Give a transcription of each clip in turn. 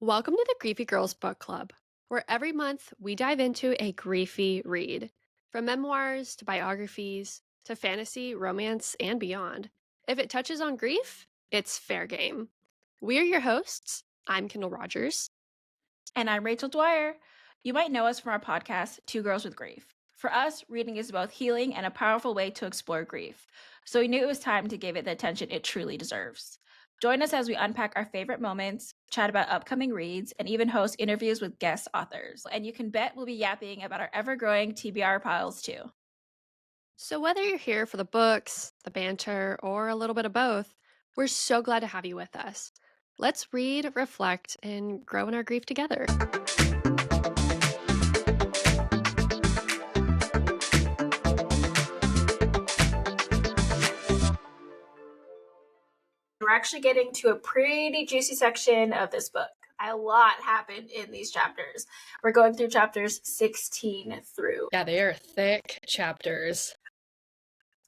Welcome to the Griefy Girls Book Club, where every month we dive into a griefy read. From memoirs to biographies to fantasy, romance, and beyond. If it touches on grief, it's fair game. We're your hosts. I'm Kendall Rogers. And I'm Rachel Dwyer. You might know us from our podcast, Two Girls with Grief. For us, reading is both healing and a powerful way to explore grief. So we knew it was time to give it the attention it truly deserves. Join us as we unpack our favorite moments, chat about upcoming reads, and even host interviews with guest authors. And you can bet we'll be yapping about our ever-growing TBR piles too. So, whether you're here for the books, the banter, or a little bit of both, we're so glad to have you with us. Let's read, reflect, and grow in our grief together. We're actually getting to a pretty juicy section of this book. A lot happened in these chapters. We're going through chapters 16 through. Yeah, they are thick chapters.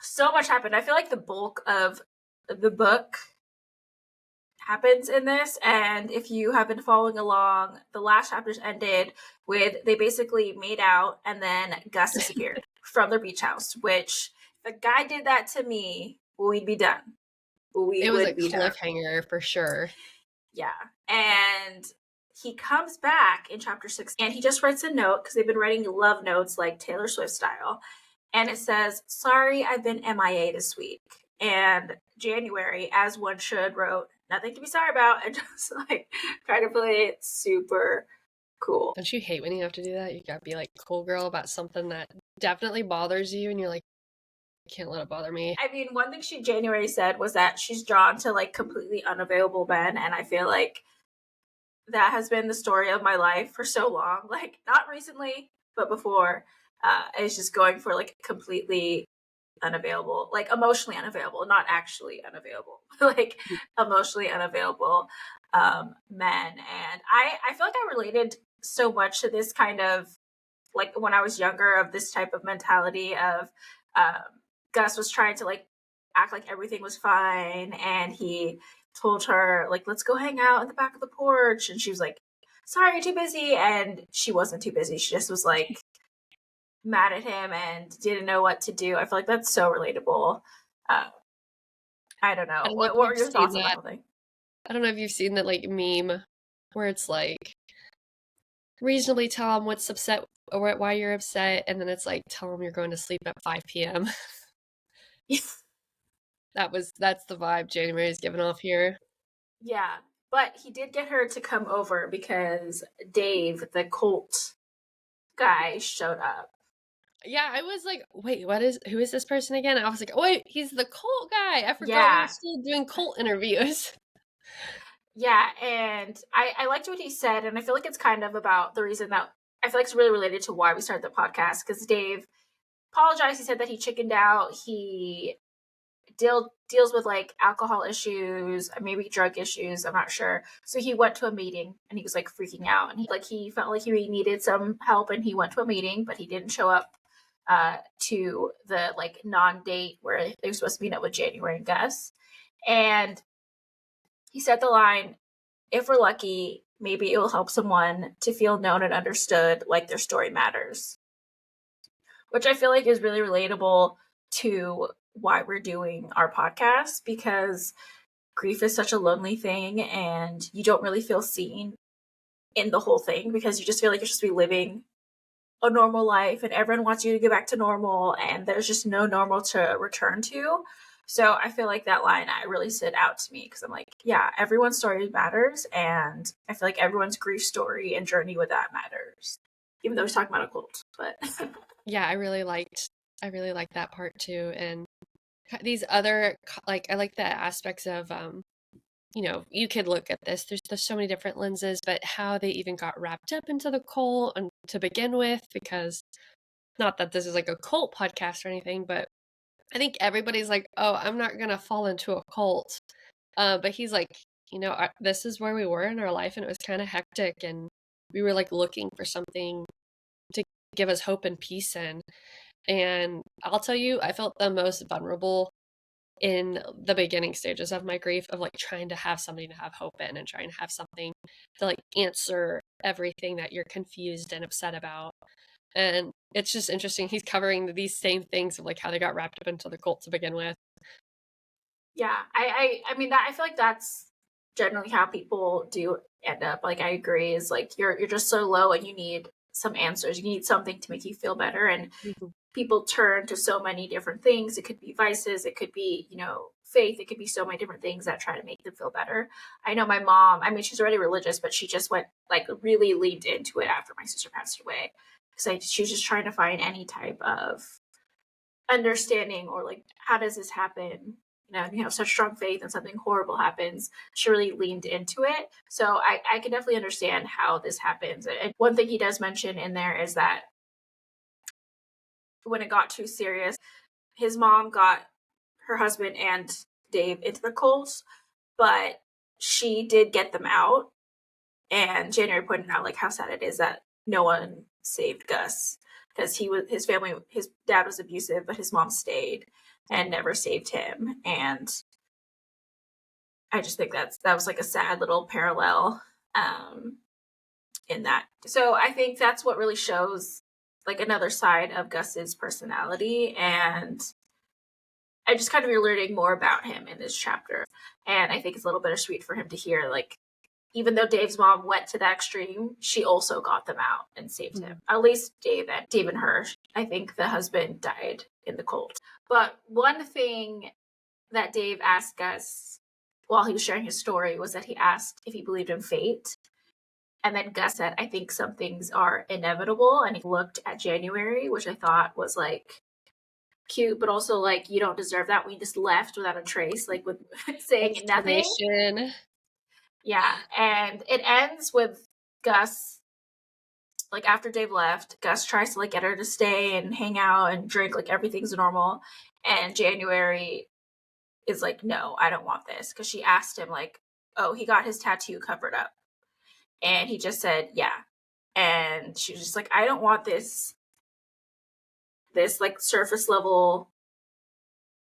So much happened. I feel like the bulk of the book happens in this, and if you have been following along, the last chapters ended with they basically made out and then Gus disappeared from their beach house, which if a guy did that to me, we'd be done. It was a cliffhanger for sure. Yeah. And he comes back in chapter 6 and he just writes a note because they've been writing love notes like Taylor Swift style. And it says, "Sorry, I've been MIA this week." And January, as one should, wrote, "Nothing to be sorry about," and just like try to play it super cool. Don't you hate when you have to do that? You gotta be like cool girl about something that definitely bothers you and you're like, I can't let it bother me. I mean, one thing January said was that she's drawn to like completely unavailable men, and I feel like that has been the story of my life for so long. Like, not recently, but before. Is just going for like completely unavailable, like emotionally unavailable, not actually unavailable, like emotionally unavailable men. And I feel like I related so much to this kind of like when I was younger of this type of mentality of Gus was trying to like act like everything was fine, and he told her like, "Let's go hang out in the back of the porch," and she was like, "Sorry, you're too busy," and she wasn't too busy. She just was like mad at him and didn't know what to do. I feel like that's so relatable. I don't know. I don't know if What were you've your seen thoughts on that that. whole thing? I don't know if you've seen that like meme where it's like reasonably tell them what's upset or why you're upset, and then it's like tell them you're going to sleep at 5 p.m. That's the vibe January is giving off here. Yeah, but he did get her to come over because Dave, the cult guy, showed up. Yeah, I was like, wait, who is this person again? I was like, oh wait, he's the cult guy. I forgot we were Yeah, still doing cult interviews. yeah, and I liked what he said, and I feel like it's kind of about the reason that I feel like it's really related to why we started the podcast, because Dave apologized. He said that he chickened out. He deals with like alcohol issues, maybe drug issues. I'm not sure. So he went to a meeting and he was like freaking out, and he felt like he needed some help, and he went to a meeting, but he didn't show up to the like non-date where they were supposed to meet up with January and Gus. And he said the line, "If we're lucky, maybe it will help someone to feel known and understood, like their story matters," which I feel like is really relatable to why we're doing our podcast, because grief is such a lonely thing and you don't really feel seen in the whole thing because you just feel like you're supposed to be living a normal life and everyone wants you to get back to normal and there's just no normal to return to. So I feel like that line really stood out to me because I'm like, yeah, everyone's story matters, and I feel like everyone's grief story and journey with that matters. Even though he's talking about a cult, but Yeah, I really liked that part too. And these other like I like the aspects of you could look at this. There's so many different lenses, but how they even got wrapped up into the cult and to begin with, because not that this is like a cult podcast or anything, but I think everybody's like, oh, I'm not gonna fall into a cult. But he's like, this is where we were in our life, and it was kind of hectic, and we were like looking for something to give us hope and peace in. And I'll tell you, I felt the most vulnerable in the beginning stages of my grief of like trying to have something to have hope in and trying to have something to like answer everything that you're confused and upset about. And it's just interesting. He's covering these same things of like how they got wrapped up into the cult to begin with. Yeah, I mean that I feel like that's generally how people do end up. Like I agree, is like you're just so low and you need some answers. You need something to make you feel better. And Mhm. people turn to so many different things. It could be vices, it could be, faith, it could be so many different things that try to make them feel better. I know my mom, I mean, she's already religious, but she just went like really leaned into it after my sister passed away. Because she was just trying to find any type of understanding or like, how does this happen? You have such strong faith and something horrible happens. She really leaned into it. So I can definitely understand how this happens. And one thing he does mention in there is that when it got too serious, his mom got her husband and Dave into the cult, but she did get them out. And January pointed out like how sad it is that no one saved Gus because his dad was abusive, but his mom stayed and never saved him. And I just think that was like a sad little parallel in that. So I think that's what really shows like another side of Gus's personality, and I just kind of you're learning more about him in this chapter. And I think it's a little bittersweet for him to hear, like, even though Dave's mom went to that extreme, she also got them out and saved him. At least Dave and her. I think the husband died in the cult. But one thing that Dave asked Gus while he was sharing his story was that he asked if he believed in fate. And then Gus said, I think some things are inevitable. And he looked at January, which I thought was like cute, but also like you don't deserve that. We just left without a trace, like with saying nothing. Explanation. Yeah. And it ends with Gus, like after Dave left, Gus tries to like get her to stay and hang out and drink, like everything's normal. And January is like, no, I don't want this. Cause she asked him, like, oh, he got his tattoo covered up. And he just said, yeah. And she was just like, I don't want this like surface level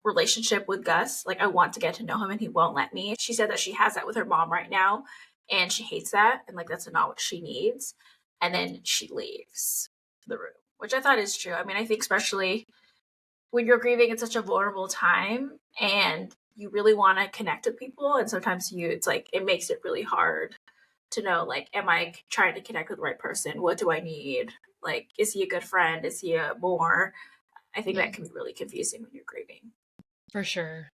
relationship with Gus. Like, I want to get to know him and he won't let me. She said that she has that with her mom right now and she hates that. And like, that's not what she needs. And then she leaves the room, which I thought is true. I mean, I think especially when you're grieving at such a vulnerable time and you really want to connect with people. And sometimes it's like, it makes it really hard to know, like, am I trying to connect with the right person? What do I need? Like, is he a good friend? Is he a more? I think that can be really confusing when you're grieving. For sure.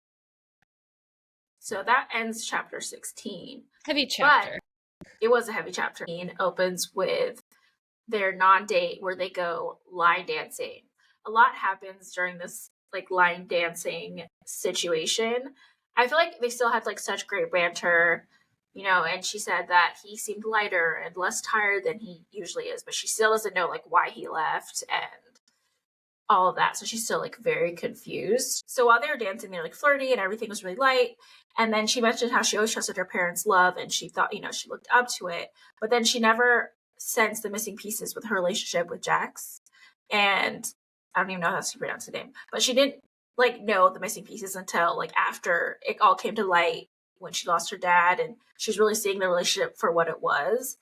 So that ends chapter 16. Heavy chapter. But it was a heavy chapter. It opens with their non-date where they go line dancing. A lot happens during this like line dancing situation. I feel like they still had like such great banter, and she said that he seemed lighter and less tired than he usually is, but she still doesn't know like why he left and all of that. So she's still like very confused. So while they were dancing, they're like flirty and everything was really light. And then she mentioned how she always trusted her parents' love and she thought, she looked up to it. But then she never sensed the missing pieces with her relationship with Jax. And I don't even know how to pronounce the name, but she didn't like know the missing pieces until like after it all came to light when she lost her dad and she's really seeing the relationship for what it was.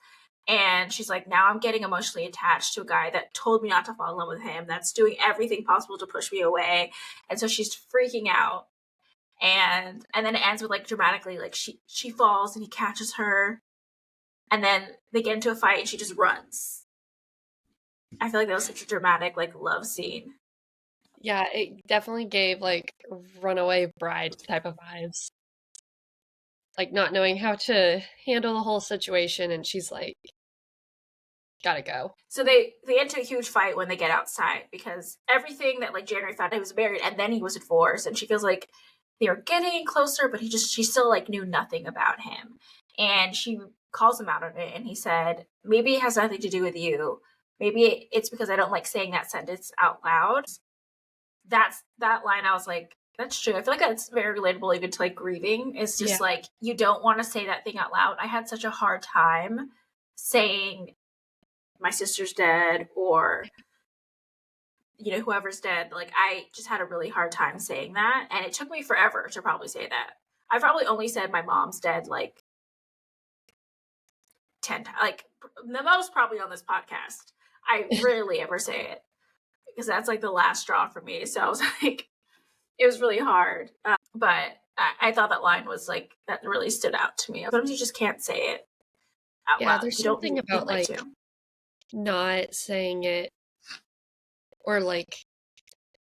And she's like, now I'm getting emotionally attached to a guy that told me not to fall in love with him, that's doing everything possible to push me away. And so she's freaking out. And then it ends with like dramatically, like she falls and he catches her. And then they get into a fight and she just runs. I feel like that was such a dramatic, like, love scene. Yeah, it definitely gave like runaway bride type of vibes. Like not knowing how to handle the whole situation and she's like, gotta go. So they get into a huge fight when they get outside because everything that like January found out he was married and then he was divorced, and she feels like they were getting closer, but she still like knew nothing about him. And she calls him out on it and he said, maybe it has nothing to do with you. Maybe it's because I don't like saying that sentence out loud. That line, I was like, that's true. I feel like that's very relatable even to like grieving. It's just Yeah. like you don't want to say that thing out loud. I had such a hard time saying my sister's dead or whoever's dead, like I just had a really hard time saying that. And it took me forever to probably say that. I probably only said my mom's dead like 10 times, like the most probably on this podcast. I rarely ever say it because that's like the last straw for me. So I was like, it was really hard. But I thought that line was like, that really stood out to me. Sometimes you just can't say it out Yeah, loud. there's You don't something even about like like to. not saying it, or like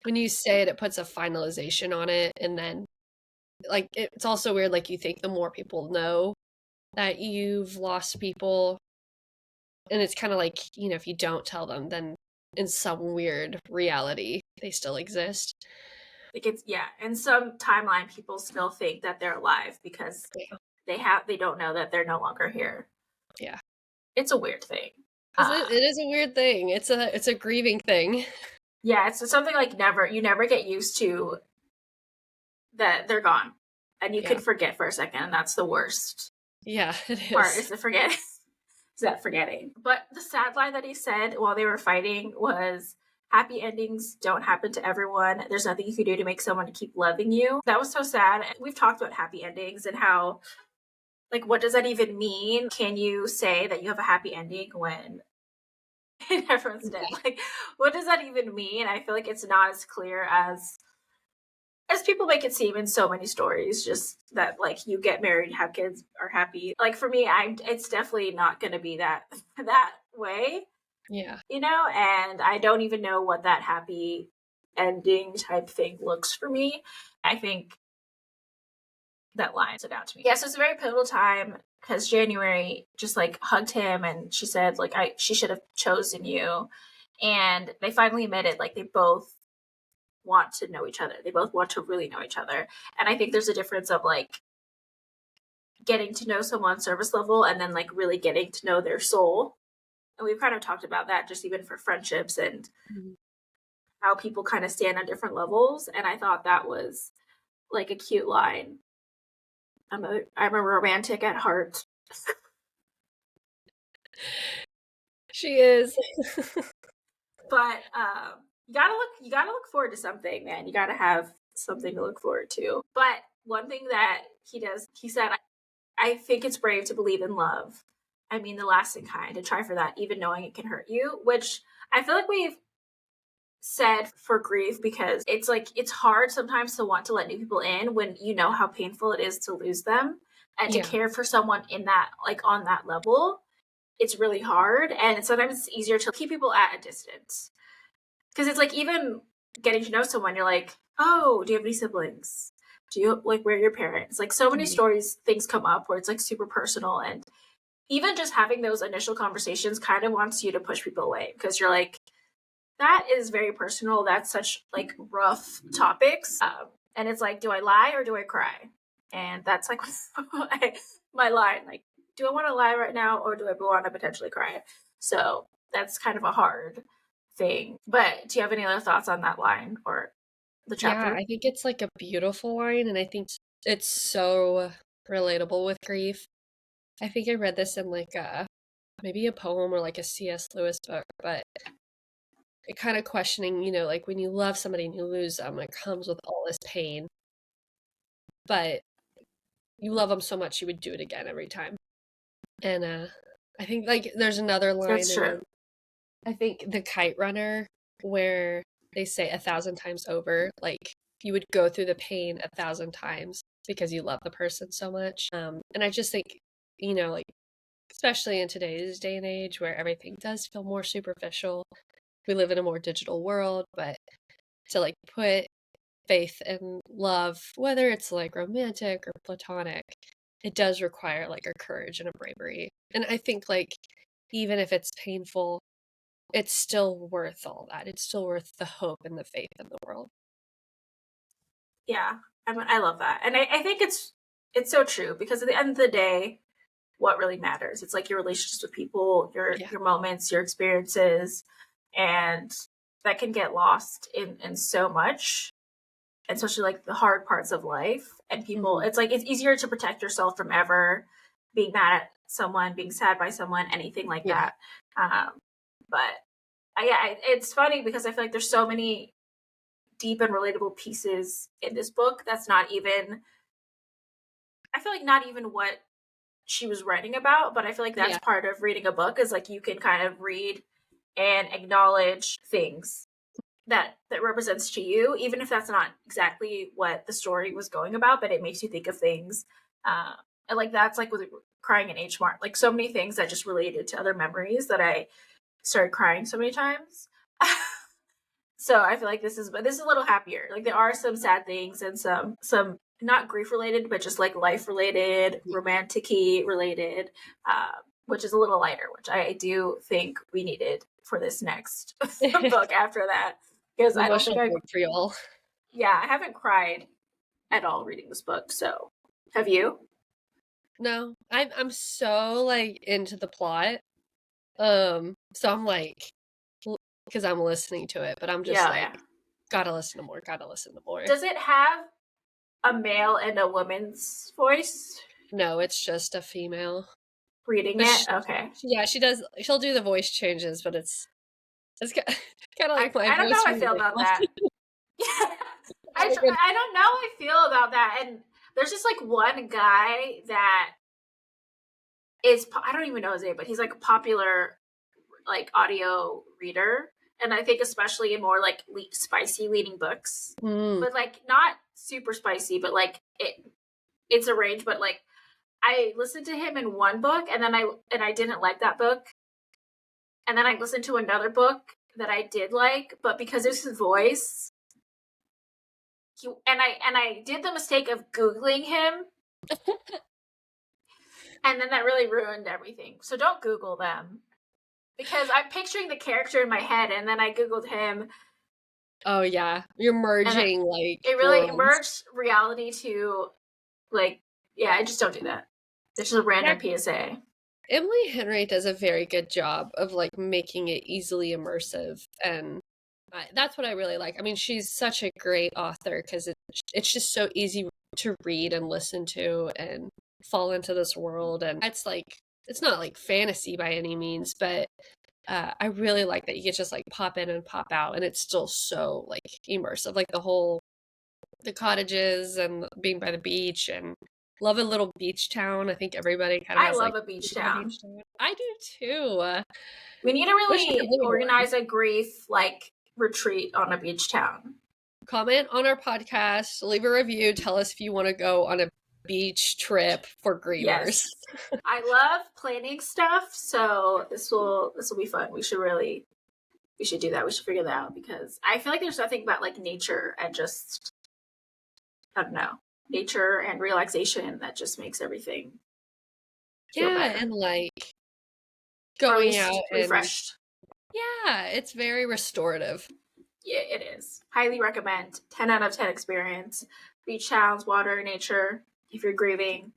when you say it, it puts a finalization on it, and then like it's also weird, like you think the more people know that you've lost people, and it's kind of like, if you don't tell them, then in some weird reality they still exist. Like it's, yeah. In some timeline, people still think that they're alive because Yeah. they don't know that they're no longer here. Yeah. It's a weird thing. It is a weird thing. It's a grieving thing. Yeah, it's something like you never get used to that they're gone. And you Yeah. could forget for a second, and that's the worst Yeah, it part is. is the forget is that forgetting. But the sad line that he said while they were fighting was, happy endings don't happen to everyone. There's nothing you can do to make someone keep loving you. That was so sad. We've talked about happy endings and how, like, what does that even mean? Can you say that you have a happy ending when everyone's dead? Like, what does that even mean? I feel like it's not as clear as people make it seem in so many stories. Just that, like, you get married, have kids, are happy. Like for me, it's definitely not going to be that that way, Yeah. And I don't even know what that happy ending type thing looks for me. I think that line stood out to me. Yeah, so it's a very pivotal time because January just like hugged him and she said like she should have chosen you. And they finally admitted like they both want to know each other. They both want to really know each other. And I think there's a difference of like getting to know someone's service level and then like really getting to know their soul. And we've kind of talked about that just even for friendships and Mhm. how people kind of stand on different levels. And I thought that was like a cute line. I'm a romantic at heart. She is. But you gotta look forward to something, man. You gotta have something to look forward to. But one thing that he said, I think it's brave to believe in love. I mean the lasting kind, to try for that, even knowing it can hurt you, which I feel like we've said for grief because it's like it's hard sometimes to want to let new people in when you know how painful it is to lose them and to Yeah. care for someone in that like on that level. It's really hard and sometimes it's easier to keep people at a distance because it's like even getting to know someone, you're like, oh, do you have any siblings, do you like where are your parents, like so many Mhm. stories, things come up where it's like super personal, and even just having those initial conversations kind of wants you to push people away because you're like, that is very personal. That's such like rough topics. And it's like, do I lie or do I cry? And that's like my line. Like, do I want to lie right now or do I want to potentially cry? So that's kind of a hard thing. But do you have any other thoughts on that line or the Yeah, chapter? I think it's like a beautiful line, and I think it's so relatable with grief. I think I read this in like maybe a poem or like a C.S. Lewis book, but it kind of questioning, like when you love somebody and you lose them, it comes with all this pain, but you love them so much you would do it again every time. And I think like there's another line That's true. in I think The Kite Runner where they say 1,000 times over, like you would go through the pain 1,000 times because you love the person so much. And I just think, like especially in today's day and age where everything does feel more superficial, we live in a more digital world, but to like put faith and love, whether it's like romantic or platonic, it does require like a courage and a bravery. And I think like even if it's painful, it's still worth all that. It's still worth the hope and the faith in the world. Yeah. I mean, I love that. And I think it's so true because at the end of the day, what really matters. It's like your relationships with people, Yeah. your moments, your experiences, and that can get lost in so much, especially like the hard parts of life. And people, Hmm. it's like it's easier to protect yourself from ever being mad at someone, being sad by someone, anything like Yeah. that. Um, but it's funny because I feel like there's so many deep and relatable pieces in this book that's not even, I feel like not even what she was writing about, but I feel like that's Yeah. part of reading a book is like you can kind of read and acknowledge things that represents to you, even if that's not exactly what the story was going about, but it makes you think of things. Uh, and like that's like with crying in H Mart, like so many things that just related to other memories that I started crying so many times. So I feel like this is a little happier. Like there are some sad things and some not grief related, but just like life related, romantic-y related, which is a little lighter, which I do think we needed for this next book after that. Because I don't think Emotional book for y'all. I haven't cried at all reading this book. So have you? No, I'm so like into the plot. So I'm like, because I'm listening to it, but I'm just Yeah, like, yeah. gotta listen to more, gotta listen to more. Does it have a male and a woman's voice No, it's just a female. reading But it? Okay. yeah, she does. She'll do the voice changes, but it's kind of I like my I don't know voice how from I the feel about that. musical. I don't know how I feel about that. And there's just like one guy that is, I don't even know his name, but he's like a popular like audio reader. And I think especially in more like spicy leaning books, Mm. but like not super spicy, but like it's a range. But like I listened to him in one book, and then I didn't like that book, and then I listened to another book that I did like, but because it was his voice, I did the mistake of googling him, and then that really ruined everything. So don't Google them because I'm picturing the character in my head, and then I googled him, Oh yeah, you're and merging like it really worlds. merged reality to like, yeah, I just don't do that. This is a Yeah, random PSA. Emily Henry does a very good job of like making it easily immersive, and that's what I really like. I mean, she's such a great author because it's just so easy to read and listen to and fall into this world, and it's not like fantasy by any means, but I really like that you could just like pop in and pop out, and it's still so like immersive, like the cottages and being by the beach and love a little beach town. I think everybody kind of I has like love a beach a town. beach town. I do too. We need to Wish I could really live in one. organize a grief like retreat on a beach town. Comment on our podcast, leave a review, tell us if you want to go on a beach trip for grievers. Yes. I love planning stuff, so this will be fun. We should do that. We should figure that out because I feel like there's nothing about like nature and just, I don't know, nature and relaxation that just makes everything feel Yeah, better. and like Or at going out least and refreshed. yeah, it's very restorative. Yeah, it is. Highly recommend. 10 out of 10 experience. Beach towns, water, nature, if you're grieving,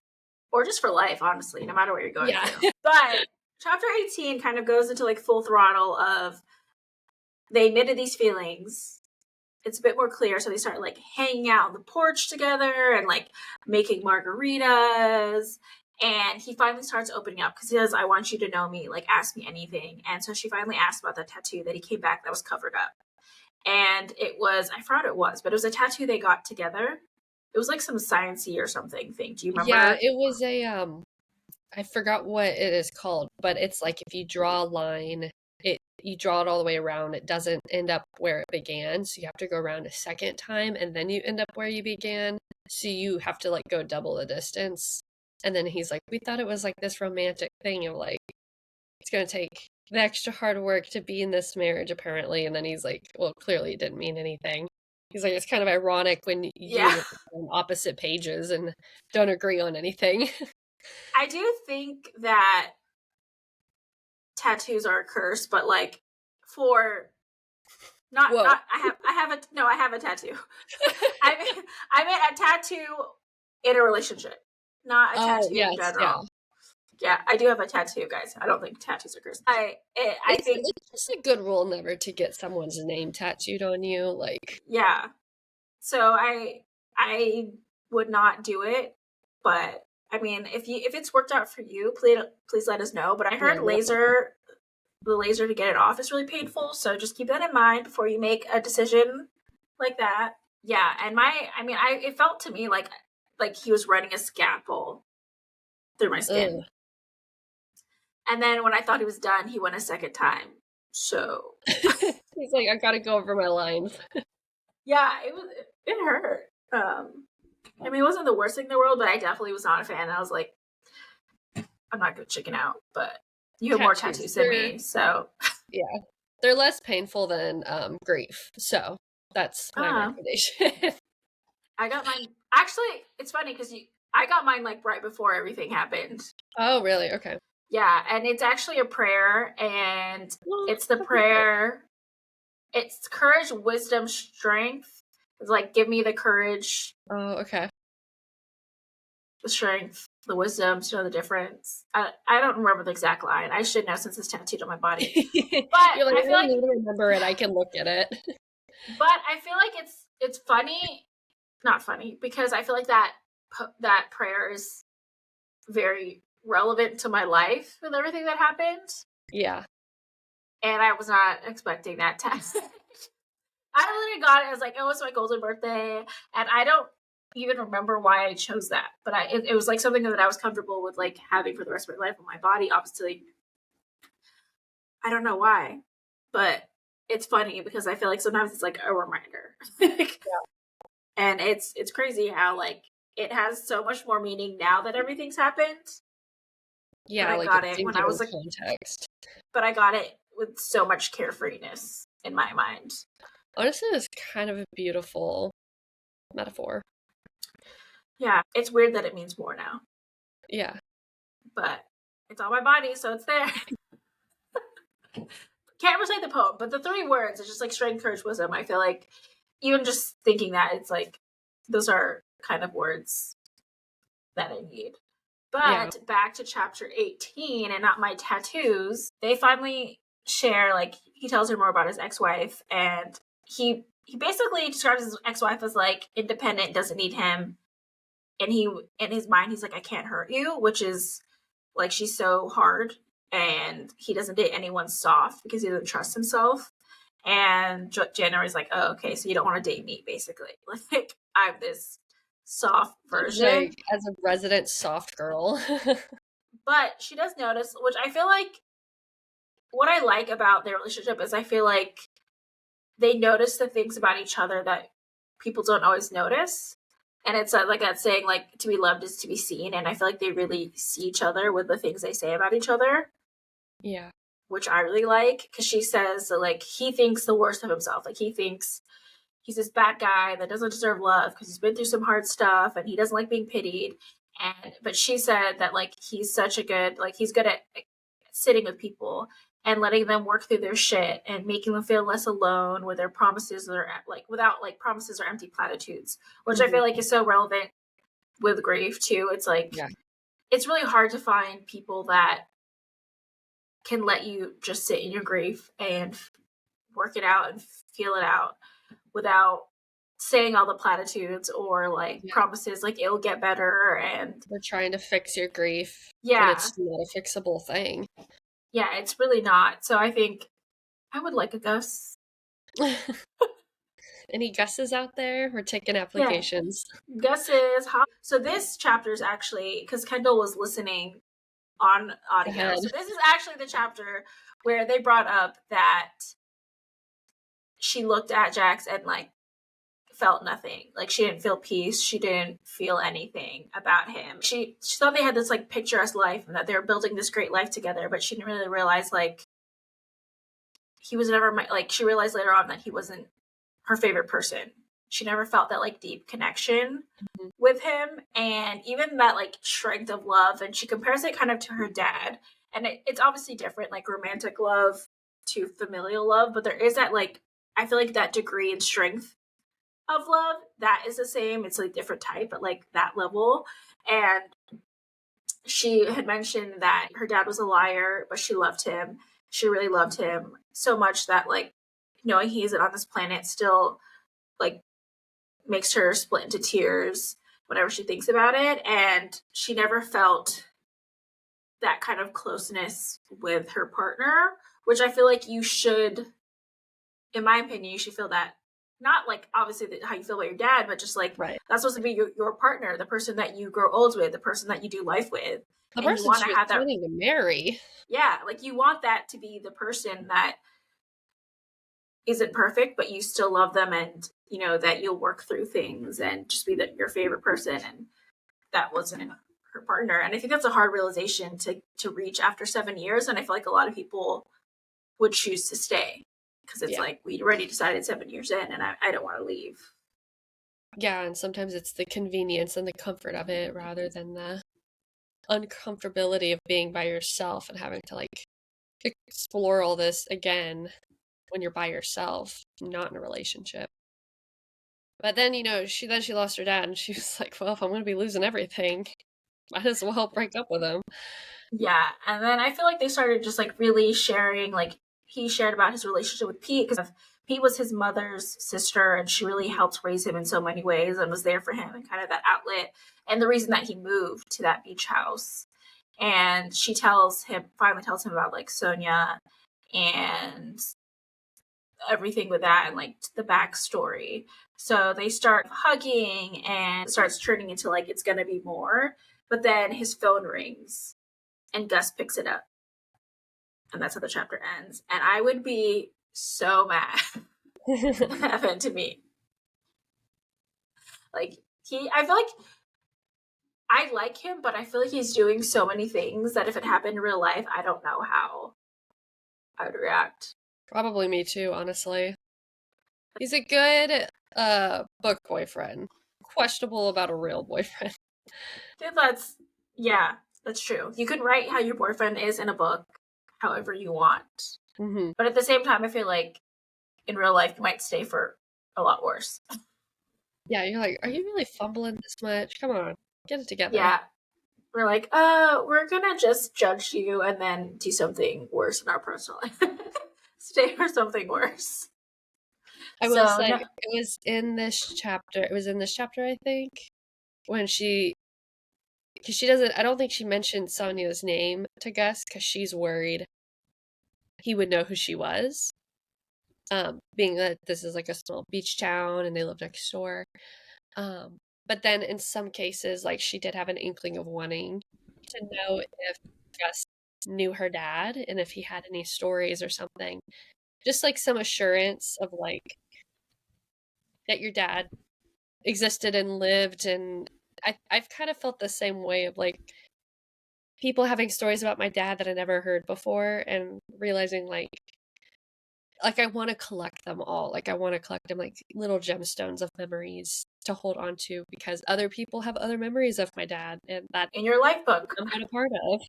or just for life, honestly, no matter what you're going Yeah. through. But chapter 18 kind of goes into like full throttle of they admitted these feelings. It's a bit more clear, so they start like hanging out on the porch together and like making margaritas. And he finally starts opening up because he says, I want you to know me, like ask me anything. And so she finally asked about the tattoo that he came back that was covered up. And it was, I forgot what it was, but it was a tattoo they got together. It was like some sciencey or something thing. Do you Yeah, remember? it was a I forgot what it is called, but it's like if you draw a line, you draw it all the way around, it doesn't end up where it began. So you have to go around a second time and then you end up where you began. So you have to like go double the distance. And then he's like, we thought it was like this romantic thing of like it's gonna take the extra hard work to be in this marriage apparently. And then he's like, well, clearly it didn't mean anything. He's like, it's kind of ironic when Yeah. you are on opposite pages and don't agree on anything. I do think that tattoos are a curse, but like for Whoa. not I have a tattoo. I meant a tattoo in a relationship, not a Oh, tattoo in yes, yeah. general. Yeah, I do have a tattoo, guys. I don't think tattoos are cursed. I think It's just a good rule never to get someone's name tattooed on you, like yeah. So I would not do it, but I mean, if it's worked out for you, please let us know. But I yeah, heard let laser the laser to get it off is really painful. So just keep that in mind before you make a decision like that. Yeah, and it felt to me like he was running a scalpel through my skin. Ugh. And then when I thought he was done, he went a second time. So He's like, I gotta go over my lines. yeah, it hurt. It wasn't the worst thing in the world, but I definitely was not a fan. I was like, I'm not gonna chicken out, but you have more tattoos than me, so yeah, they're less painful than grief. So that's my recommendation. I got mine. Actually, it's funny because I got mine like right before everything happened. Oh, really? Okay. Yeah, and it's actually a prayer, and it's the prayer. It's courage, wisdom, strength. It's like, give me the courage. Oh, okay. The strength, the wisdom to know the difference. I don't remember the exact line. I should know since it's tattooed on my body. But You're like, I feel like need to remember it. I can look at it. But I feel like it's funny, not funny, because I feel like that prayer is very relevant to my life with everything that happened. Yeah. And I was not expecting that text. I literally got it. I was like, oh, it's my golden birthday. And I don't even remember why I chose that. But it was like something that I was comfortable with like having for the rest of my life on my body. Obviously, I don't know why. But it's funny because I feel like sometimes it's like a reminder. Yeah. And it's crazy how like it has so much more meaning now that everything's happened. Yeah, but I like got it when I was like context. But I got it with so much carefreeness in my mind. Honestly, it's kind of a beautiful metaphor. Yeah, it's weird that it means more now. Yeah. But it's on my body, so it's there. Can't recite the poem, but the 3 words is just like strength, courage, wisdom. I feel like even just thinking that, it's like those are kind of words that I need. But back to chapter 18 and not my tattoos, they finally share, like, he tells her more about his ex-wife, and he basically describes his ex-wife as like independent, doesn't need him. And he, in his mind, he's like, I can't hurt you, which is like, she's so hard, and he doesn't date anyone soft because he doesn't trust himself. And January's like, oh, okay, so you don't want to date me, basically. Like, I'm this soft version. Like, as a resident soft girl. But she does notice, which I feel like what I like about their relationship is I feel like they notice the things about each other that people don't always notice. And it's like that saying, like, to be loved is to be seen. And I feel like they really see each other with the things they say about each other. Yeah. Which I really like, because she says that, like, he thinks the worst of himself. Like, he thinks he's this bad guy that doesn't deserve love because he's been through some hard stuff and he doesn't like being pitied. But she said that, like, he's such a good, like, he's good at sitting with people and letting them work through their shit and making them feel less alone with their promises, or like without like promises or empty platitudes, which I feel like is so relevant with grief too. It's like, it's really hard to find people that can let you just sit in your grief and work it out and feel it out without saying all the platitudes or like promises like it'll get better, and they're trying to fix your grief. Yeah. But it's not a fixable thing. Yeah, it's really not. So I think I would like a Gus. Any Gus's out there? We're taking applications. Yeah. Gus's. So this chapter is actually, because Kendall was listening on audio. So this is actually the chapter where they brought up that she looked at Jax and like felt nothing. Like, she didn't feel peace. She didn't feel anything about him. She thought they had this like picturesque life and that they were building this great life together, but she didn't really realize like he was never like, she realized later on that he wasn't her favorite person. She never felt that like deep connection with him, and even that like strength of love. And she compares it kind of to her dad, and it's obviously different, like romantic love to familial love, but there is that like, I feel like that degree and strength of love that is the same. It's like different type, but like that level. And she had mentioned that her dad was a liar, but she loved him. She really loved him so much that like knowing he isn't on this planet still like makes her split into tears whenever she thinks about it. And she never felt that kind of closeness with her partner, which I feel like you should, in my opinion, you should feel that, not like obviously how you feel about your dad, but just like Right. that's supposed to be your partner, the person that you grow old with, the person that you do life with. The And you person want to she was have that, planning to marry. yeah, like you want that to be the person that isn't perfect, but you still love them, and you know that you'll work through things and just be your favorite person. And that wasn't her partner. And I think that's a hard realization to reach after 7 years. And I feel like a lot of people would choose to stay because it's Yeah. like we already decided 7 years in, and I don't want to leave. Yeah, and sometimes it's the convenience and the comfort of it rather than the uncomfortability of being by yourself and having to like explore all this again when you're by yourself, not in a relationship. But then, she lost her dad and she was like, well, if I'm gonna be losing everything, might as well break up with him. Yeah, and then I feel like they started just like really sharing. Like he shared about his relationship with Pete because Pete was his mother's sister, and she really helped raise him in so many ways and was there for him and kind of that outlet. And the reason that he moved to that beach house, and she finally tells him about like Sonia and everything with that and like the backstory. So they start hugging and it starts turning into like it's gonna be more. But then his phone rings and Gus picks it up. And that's how the chapter ends. And I would be so mad if that happened to me. Like I feel like I like him, but I feel like he's doing so many things that if it happened in real life, I don't know how I would react. Probably me too, honestly. He's a good book boyfriend. Questionable about a real boyfriend. Dude, yeah, that's true. You can write how your boyfriend is in a book however you want. Hmm. But at the same time, I feel like in real life, you might stay for a lot worse. Yeah, you're like, are you really fumbling this much? Come on, get it together. Yeah. We're like, we're gonna just judge you and then do something worse in our personal life. Stay for something worse. I will So, say no, it was in this chapter. It was in this chapter, I think, when because she doesn't. I don't think she mentioned Sonia's name to Gus because she's worried he would know who she was. Being that this is like a small beach town and they live next door. Um, but then in some cases, like she did have an inkling of wanting to know if Gus knew her dad and if he had any stories or something. Just like some assurance of like that your dad existed and lived. And I've kind of felt the same way of like people having stories about my dad that I never heard before and realizing like I want to collect them all. Like I want to collect them like little gemstones of memories to hold on to because other people have other memories of my dad and that in your life book. I'm not a part of.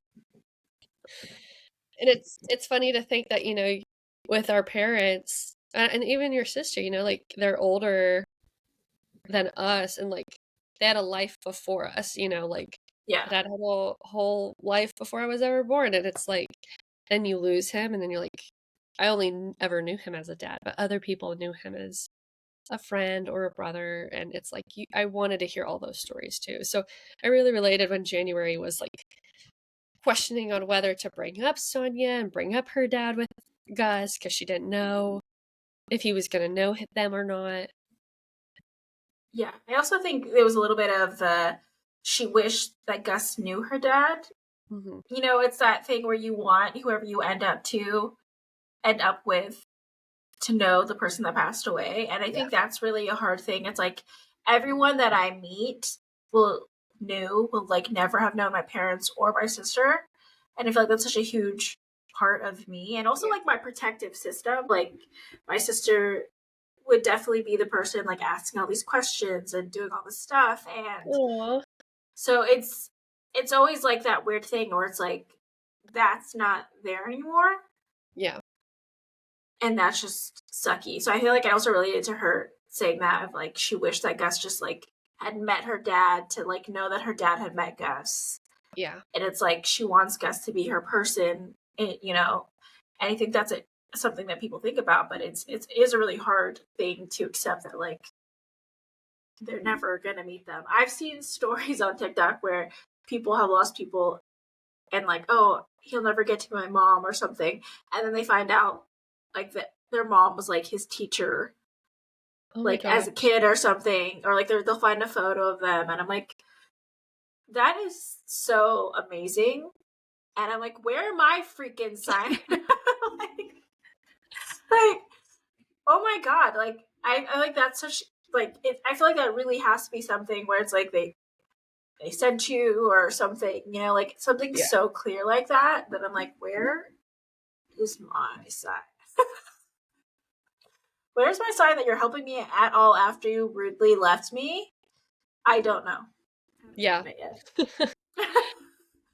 And it's funny to think that, with our parents and even your sister, like they're older than us and like they had a life before us, like Yeah. my dad had a whole life before I was ever born. And it's like then you lose him and then you're like I only ever knew him as a dad, but other people knew him as a friend or a brother. And it's like I wanted to hear all those stories too. So I really related when January was like questioning on whether to bring up Sonia and bring up her dad with Gus because she didn't know if he was going to know them or not. Yeah. I also think there was a little bit of she wished that Gus knew her dad. Hmm. You know, it's that thing where you want whoever you end up with to know the person that passed away. And I Yeah. think that's really a hard thing. It's like everyone that I meet will like never have known my parents or my sister. And I feel like that's such a huge part of me. And also Yeah. like my protective system. Like my sister would definitely be the person like asking all these questions and doing all this stuff. And Aw. so it's always like that weird thing where it's like that's not there anymore. Yeah. And that's just sucky. So I feel like I also related to her saying that of like she wished that Gus just like had met her dad to like know that her dad had met Gus. Yeah. And it's like she wants Gus to be her person, you know. And I think that's something that people think about, but it is a really hard thing to accept that like they're never gonna meet them. I've seen stories on TikTok where people have lost people and like, oh, he'll never get to my mom or something. And then they find out like that their mom was like his teacher, Oh my like as a gosh. kid or something, or like they'll find a photo of them, and I'm like, that is so amazing. And I'm like, where are my freaking sign? like, oh my god, like I like that's such like it, I feel like that really has to be something where it's like they sent you or something, you know, like something Yeah. so clear like that I'm like, where is my sign? Where's my sign that you're helping me at all after you rudely left me? I don't know. I haven't Yeah. found it yet.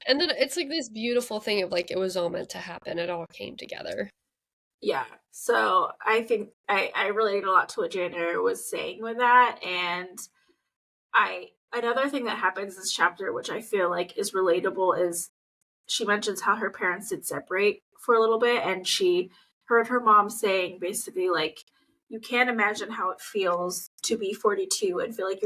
And then it's like this beautiful thing of like it was all meant to happen. It all came together. Yeah. So I think I related a lot to what January was saying with that. And I another thing that happens in this chapter, which I feel like is relatable, is she mentions how her parents did separate for a little bit, and she heard her mom saying basically like, you can't imagine how it feels to be 42 and feel like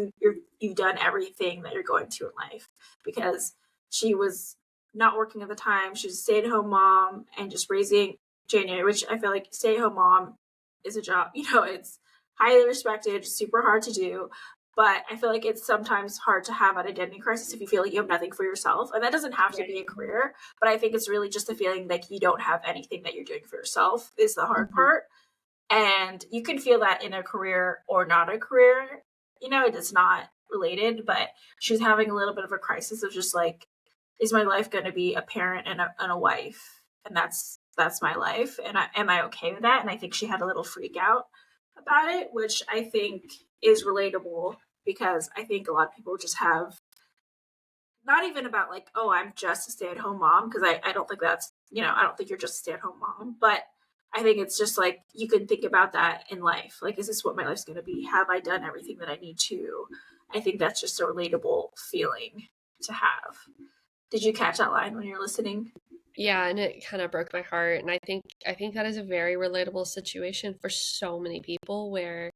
you've done everything that you're going to in life, because she was not working at the time. She was a stay-at-home mom and just raising January, which I feel like stay-at-home mom is a job, you know, it's highly respected, super hard to do, but I feel like it's sometimes hard to have an identity crisis if you feel like you have nothing for yourself. And that doesn't have to be a Right. career, but I think it's really just a feeling like you don't have anything that you're doing for yourself is the hard Hmm. part. And you can feel that in a career or not a career. You know, it's not related, but she's having a little bit of a crisis of just like, is my life going to be a parent and a wife? And that's my life. And am I okay with that? And I think she had a little freak out about it, which I think is relatable, because I think a lot of people just have not even about like, oh, I'm just a stay at home mom, because I don't think that's, you know, I don't think you're just a stay at home mom, but I think it's just like you can think about that in life. Like, is this what my life's going to be? Have I done everything that I need to? I think that's just a relatable feeling to have. Did you catch that line when you're listening? Yeah, and it kind of broke my heart. And I think that is a very relatable situation for so many people where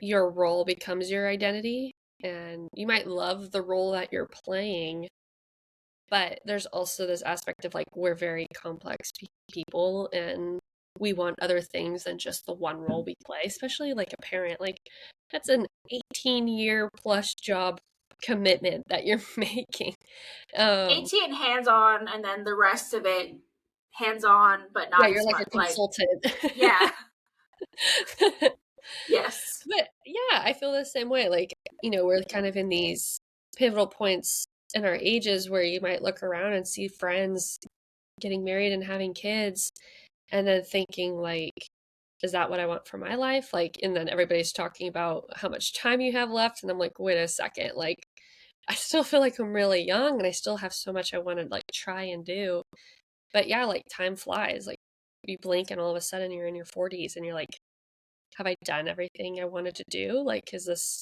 your role becomes your identity. And you might love the role that you're playing, but there's also this aspect of like we're very complex people and we want other things than just the one role we play, especially like a parent. Like that's an 18-year plus job commitment that you're making. Um 18 hands on, and then the rest of it hands on, but yeah, not you're as like a much. Like, consultant. yeah, yes, But yeah, I feel the same way. Like, we're kind of in these pivotal points in our ages where you might look around and see friends getting married and having kids and then thinking like, is that what I want for my life? Like, and then everybody's talking about how much time you have left, and I'm like, wait a second, like I still feel like I'm really young and I still have so much I want to like try and do. But yeah, like time flies. Like you blink and all of a sudden you're in your 40s and you're like, have I done everything I wanted to do? Like, is this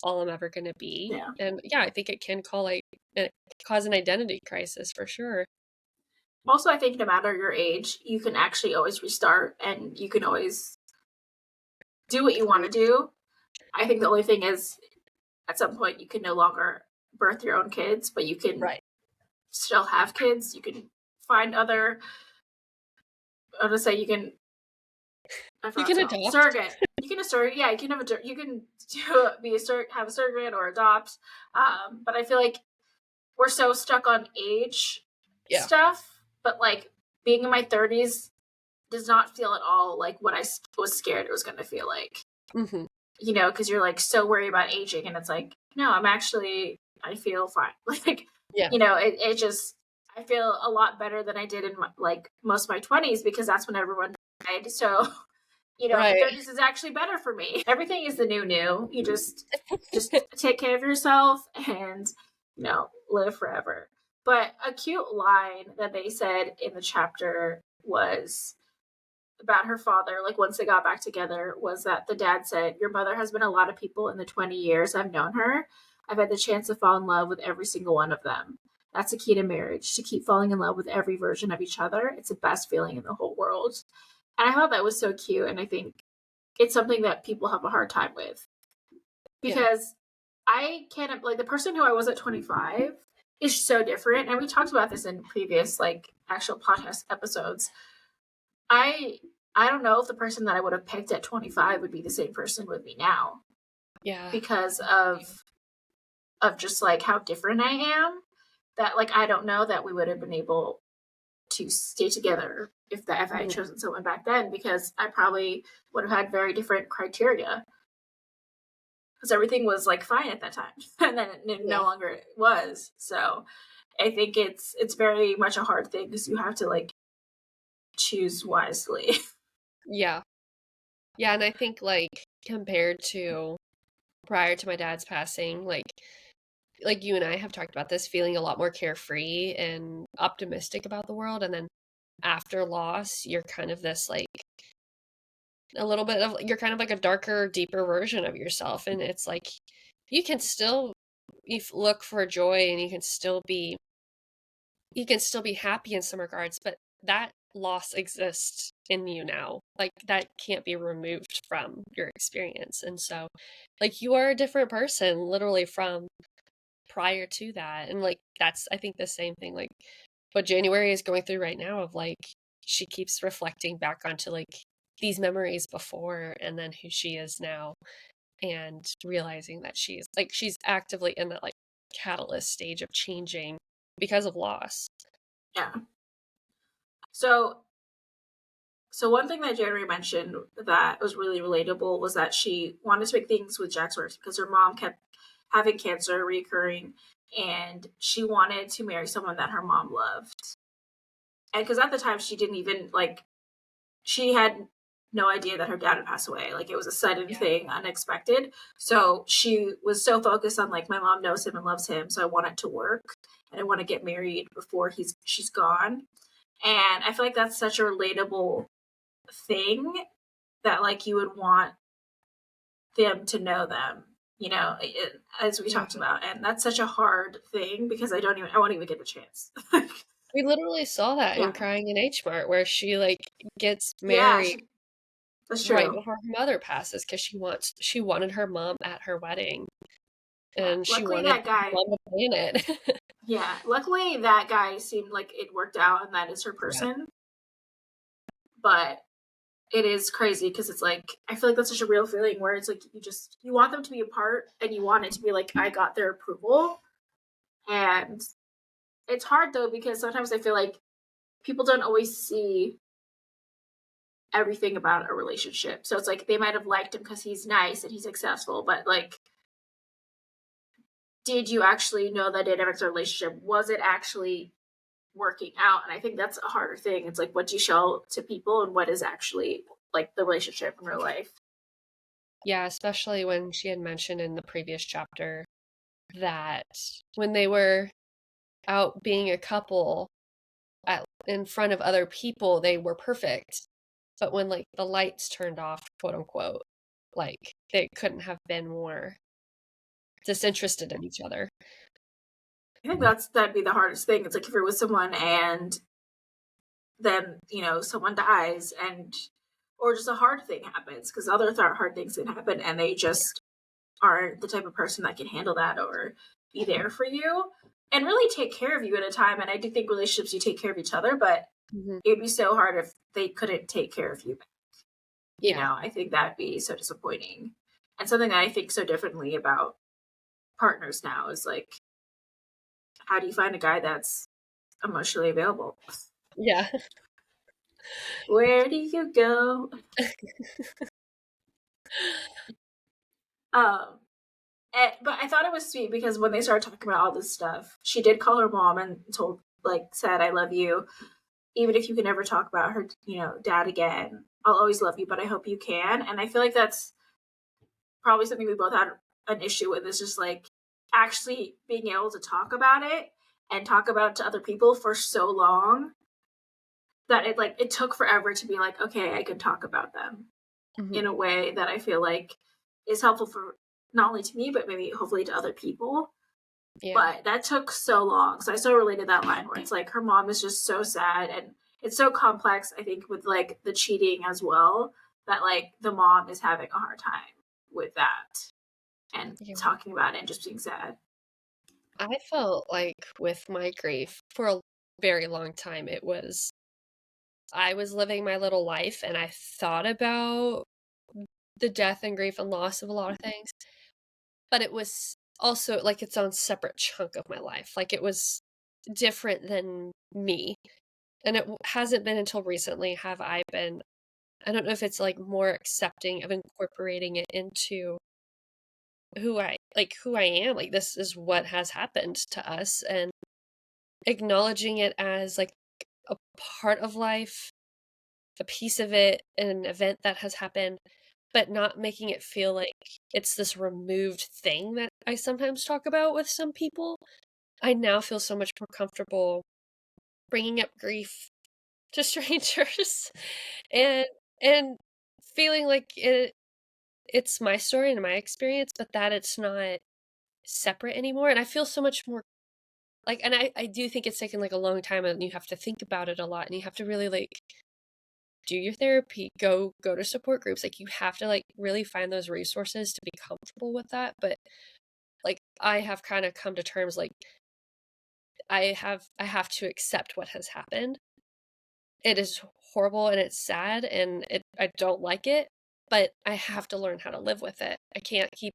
all I'm ever going to be? yeah. And yeah, I think it can cause an identity crisis for sure. Also, I think no matter your age, you can actually always restart, and you can always do what you want to do. I think the only thing is, at some point, you can no longer birth your own kids, but you can Right. still have kids. You can find other. I was gonna say you can. I You forgot can to call adopt. surrogate. You can a surrogate. Yeah, you can have a. You can do be a have a surrogate or adopt. But I feel like we're so stuck on age Yeah. stuff. But like being in my 30s does not feel at all like what I was scared it was going to feel like. Hmm. You know, because you're like so worried about aging, and it's like, no, I feel fine. Like, Yeah. you know, it just, I feel a lot better than I did in my, like most of my 20s, because that's when everyone died. So, you know, my Right. 30s is actually better for me. Everything is the new. You just take care of yourself and, you know, live forever. But a cute line that they said in the chapter was about her father, like once they got back together, was that the dad said, your mother has been a lot of people in the 20 years I've known her. I've had the chance to fall in love with every single one of them. That's the key to marriage, to keep falling in love with every version of each other. It's the best feeling in the whole world. And I thought that was so cute. And I think it's something that people have a hard time with, Yeah. because I can't, like, the person who I was at 25, is so different. And we talked about this in previous like actual podcast episodes. I I don't know if the person that I would have picked at 25 would be the same person with me now Yeah. because of just like how different I am. That like I don't know that we would have been able to stay together if I had Mhm. chosen someone back then because I probably would have had very different criteria because everything was like fine at that time and then it no Yeah. longer was. So I think it's very much a hard thing because you have to like choose wisely. Yeah. Yeah, and I think, like, compared to prior to my dad's passing, like you and I have talked about this, feeling a lot more carefree and optimistic about the world, and then after loss, you're kind of this, like, a little bit of you're kind of like a darker, deeper version of yourself, and it's like you can still look for joy and you can still be happy in some regards, but that loss exists in you now. Like that can't be removed from your experience. And so like you are a different person literally from prior to that. And like that's I think the same thing like what January is going through right now of like she keeps reflecting back onto like these memories before and then who she is now and realizing that she's actively in that like catalyst stage of changing because of loss. Yeah. So so one thing that Jerry mentioned that was really relatable was that she wanted to make things with Jack's works because her mom kept having cancer recurring and she wanted to marry someone that her mom loved. And because at the time she didn't even like she had no idea that her dad had passed away. Like it was a sudden Yeah. thing, unexpected. So she was so focused on like my mom knows him and loves him, so I want it to work and I want to get married before she's gone. And I feel like that's such a relatable thing that like you would want them to know them, as we Yeah. talked about. And that's such a hard thing because I won't even get the chance. We literally saw that Yeah. in Crying in H Mart where she like gets Yeah, married that's right true. before her mother passes because she wanted her mom at her wedding Yeah. and she Luckily wanted that her guy mom to plan it. Yeah, luckily that guy seemed like it worked out and that is her Yeah. person. But it is crazy because it's like I feel like that's such a real feeling where it's like you want them to be a part and you want it to be like I got their approval. And it's hard though because sometimes I feel like people don't always see everything about a relationship. So it's like they might have liked him because he's nice and he's successful, but like did you actually know that dynamics of a relationship? Was it actually working out? And I think that's a harder thing. It's like what do you show to people and what is actually like the relationship in real life. Yeah, especially when she had mentioned in the previous chapter that when they were out being a couple in front of other people, they were perfect. But when like the lights turned off, quote unquote, like they couldn't have been more disinterested in each other. I think that'd be the hardest thing. It's like if you're with someone and then, someone dies and or just a hard thing happens because other hard things can happen and they just aren't the type of person that can handle that or be there for you and really take care of you at a time. And I do think relationships you take care of each other, but Mhm. it'd be so hard if they couldn't take care of you. Yeah. I think that'd be so disappointing. And something that I think so differently about partners now is like, how do you find a guy that's emotionally available? Yeah. Where do you go? Um, but I thought it was sweet because when they started talking about all this stuff, she did call her mom and said, I love you. Even if you can never talk about her, dad again, I'll always love you, but I hope you can. And I feel like that's probably something we both had an issue with is just like actually being able to talk about it and talk about it to other people for so long that it took forever to be like, okay, I could talk about them Mhm. in a way that I feel like is helpful for not only to me, but maybe hopefully to other people. Yeah. But that took so long. So I so related that line where it's like her mom is just so sad and it's so complex, I think, with like the cheating as well, that like the mom is having a hard time with that and Yeah. talking about it and just being sad. I felt like with my grief for a very long time, I was living my little life and I thought about the death and grief and loss of a lot of things, but it was also like its own separate chunk of my life. Like it was different than me. And it hasn't been until recently have I been, I don't know if it's like more accepting of incorporating it into who I am. Like this is what has happened to us and acknowledging it as like a part of life, a piece of it, an event that has happened, but not making it feel like it's this removed thing that I sometimes talk about with some people. I now feel so much more comfortable bringing up grief to strangers and and feeling like it's my story and my experience, but that it's not separate anymore. And I feel so much more like, and I do think it's taken like a long time and you have to think about it a lot and you have to really like do your therapy, go to support groups. Like you have to like really find those resources to be comfortable with that. But like I have kind of come to terms like I have to accept what has happened. It is horrible and it's sad and I don't like it, but I have to learn how to live with it. I can't keep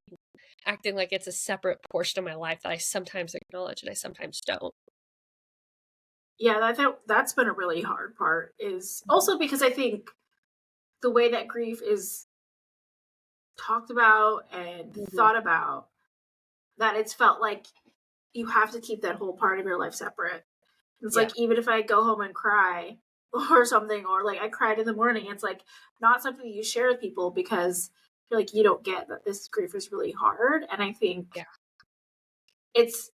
acting like it's a separate portion of my life that I sometimes acknowledge and I sometimes don't. Yeah, that's been a really hard part. Is also because I think the way that grief is talked about and Mhm. thought about, that it's felt like you have to keep that whole part of your life separate. It's Yeah, like even if I go home and cry or something, or like I cried in the morning, it's like not something you share with people because you're like you don't get that this grief is really hard. And I think yeah, it's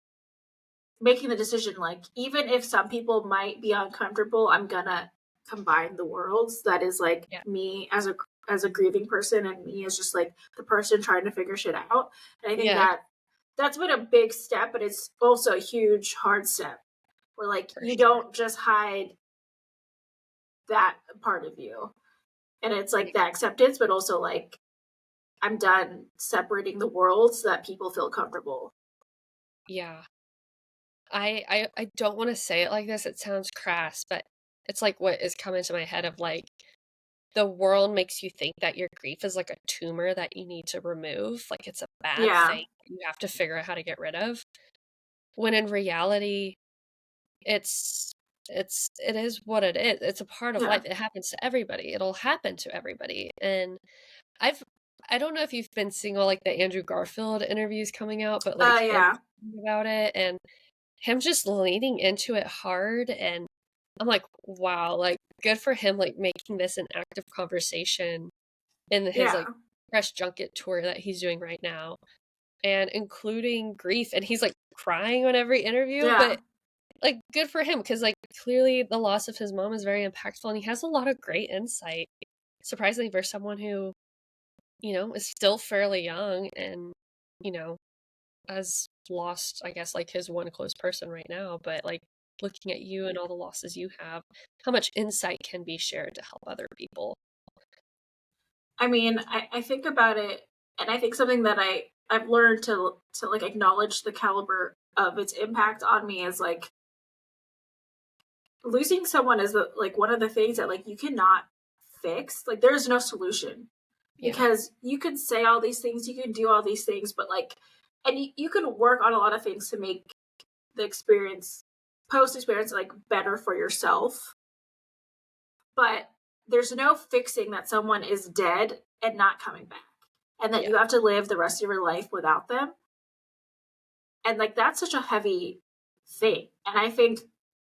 making the decision like even if some people might be uncomfortable, I'm gonna combine the worlds. That is like yeah, me as a grieving person and me as just like the person trying to figure shit out. And I think yeah, that's been a big step, but it's also a huge hard step where like for you sure. don't just hide that part of you. And it's like Right. that acceptance, but also like I'm done separating the worlds so that people feel comfortable. Yeah. I don't want to say it like this. It sounds crass, but it's like what is coming to my head of like the world makes you think that your grief is like a tumor that you need to remove, like it's a bad Yeah. thing you have to figure out how to get rid of. When in reality, it's it is what it is. It's a part of Yeah. life. It happens to everybody. It'll happen to everybody. And I've I don't know if you've been seeing all like the Andrew Garfield interviews coming out, but like him Yeah. talking about it and him just leaning into it hard and I'm like, wow, like good for him like making this an active conversation in his Yeah. like press junket tour that he's doing right now and including grief and he's like crying on every interview, Yeah. but like good for him because like clearly the loss of his mom is very impactful and he has a lot of great insight surprisingly for someone who is still fairly young and you know has lost, I guess, like his one close person right now, but like looking at you and all the losses you have, how much insight can be shared to help other people. I mean, I think about it and I think something that I've learned to like acknowledge the caliber of its impact on me is like losing someone is like one of the things that like you cannot fix. Like there's no solution Yeah, because you can say all these things, you can do all these things, but like, and you can work on a lot of things to make the experience, post experience, like better for yourself. But there's no fixing that someone is dead and not coming back, and that yeah, you have to live the rest of your life without them. And like that's such a heavy thing. And I think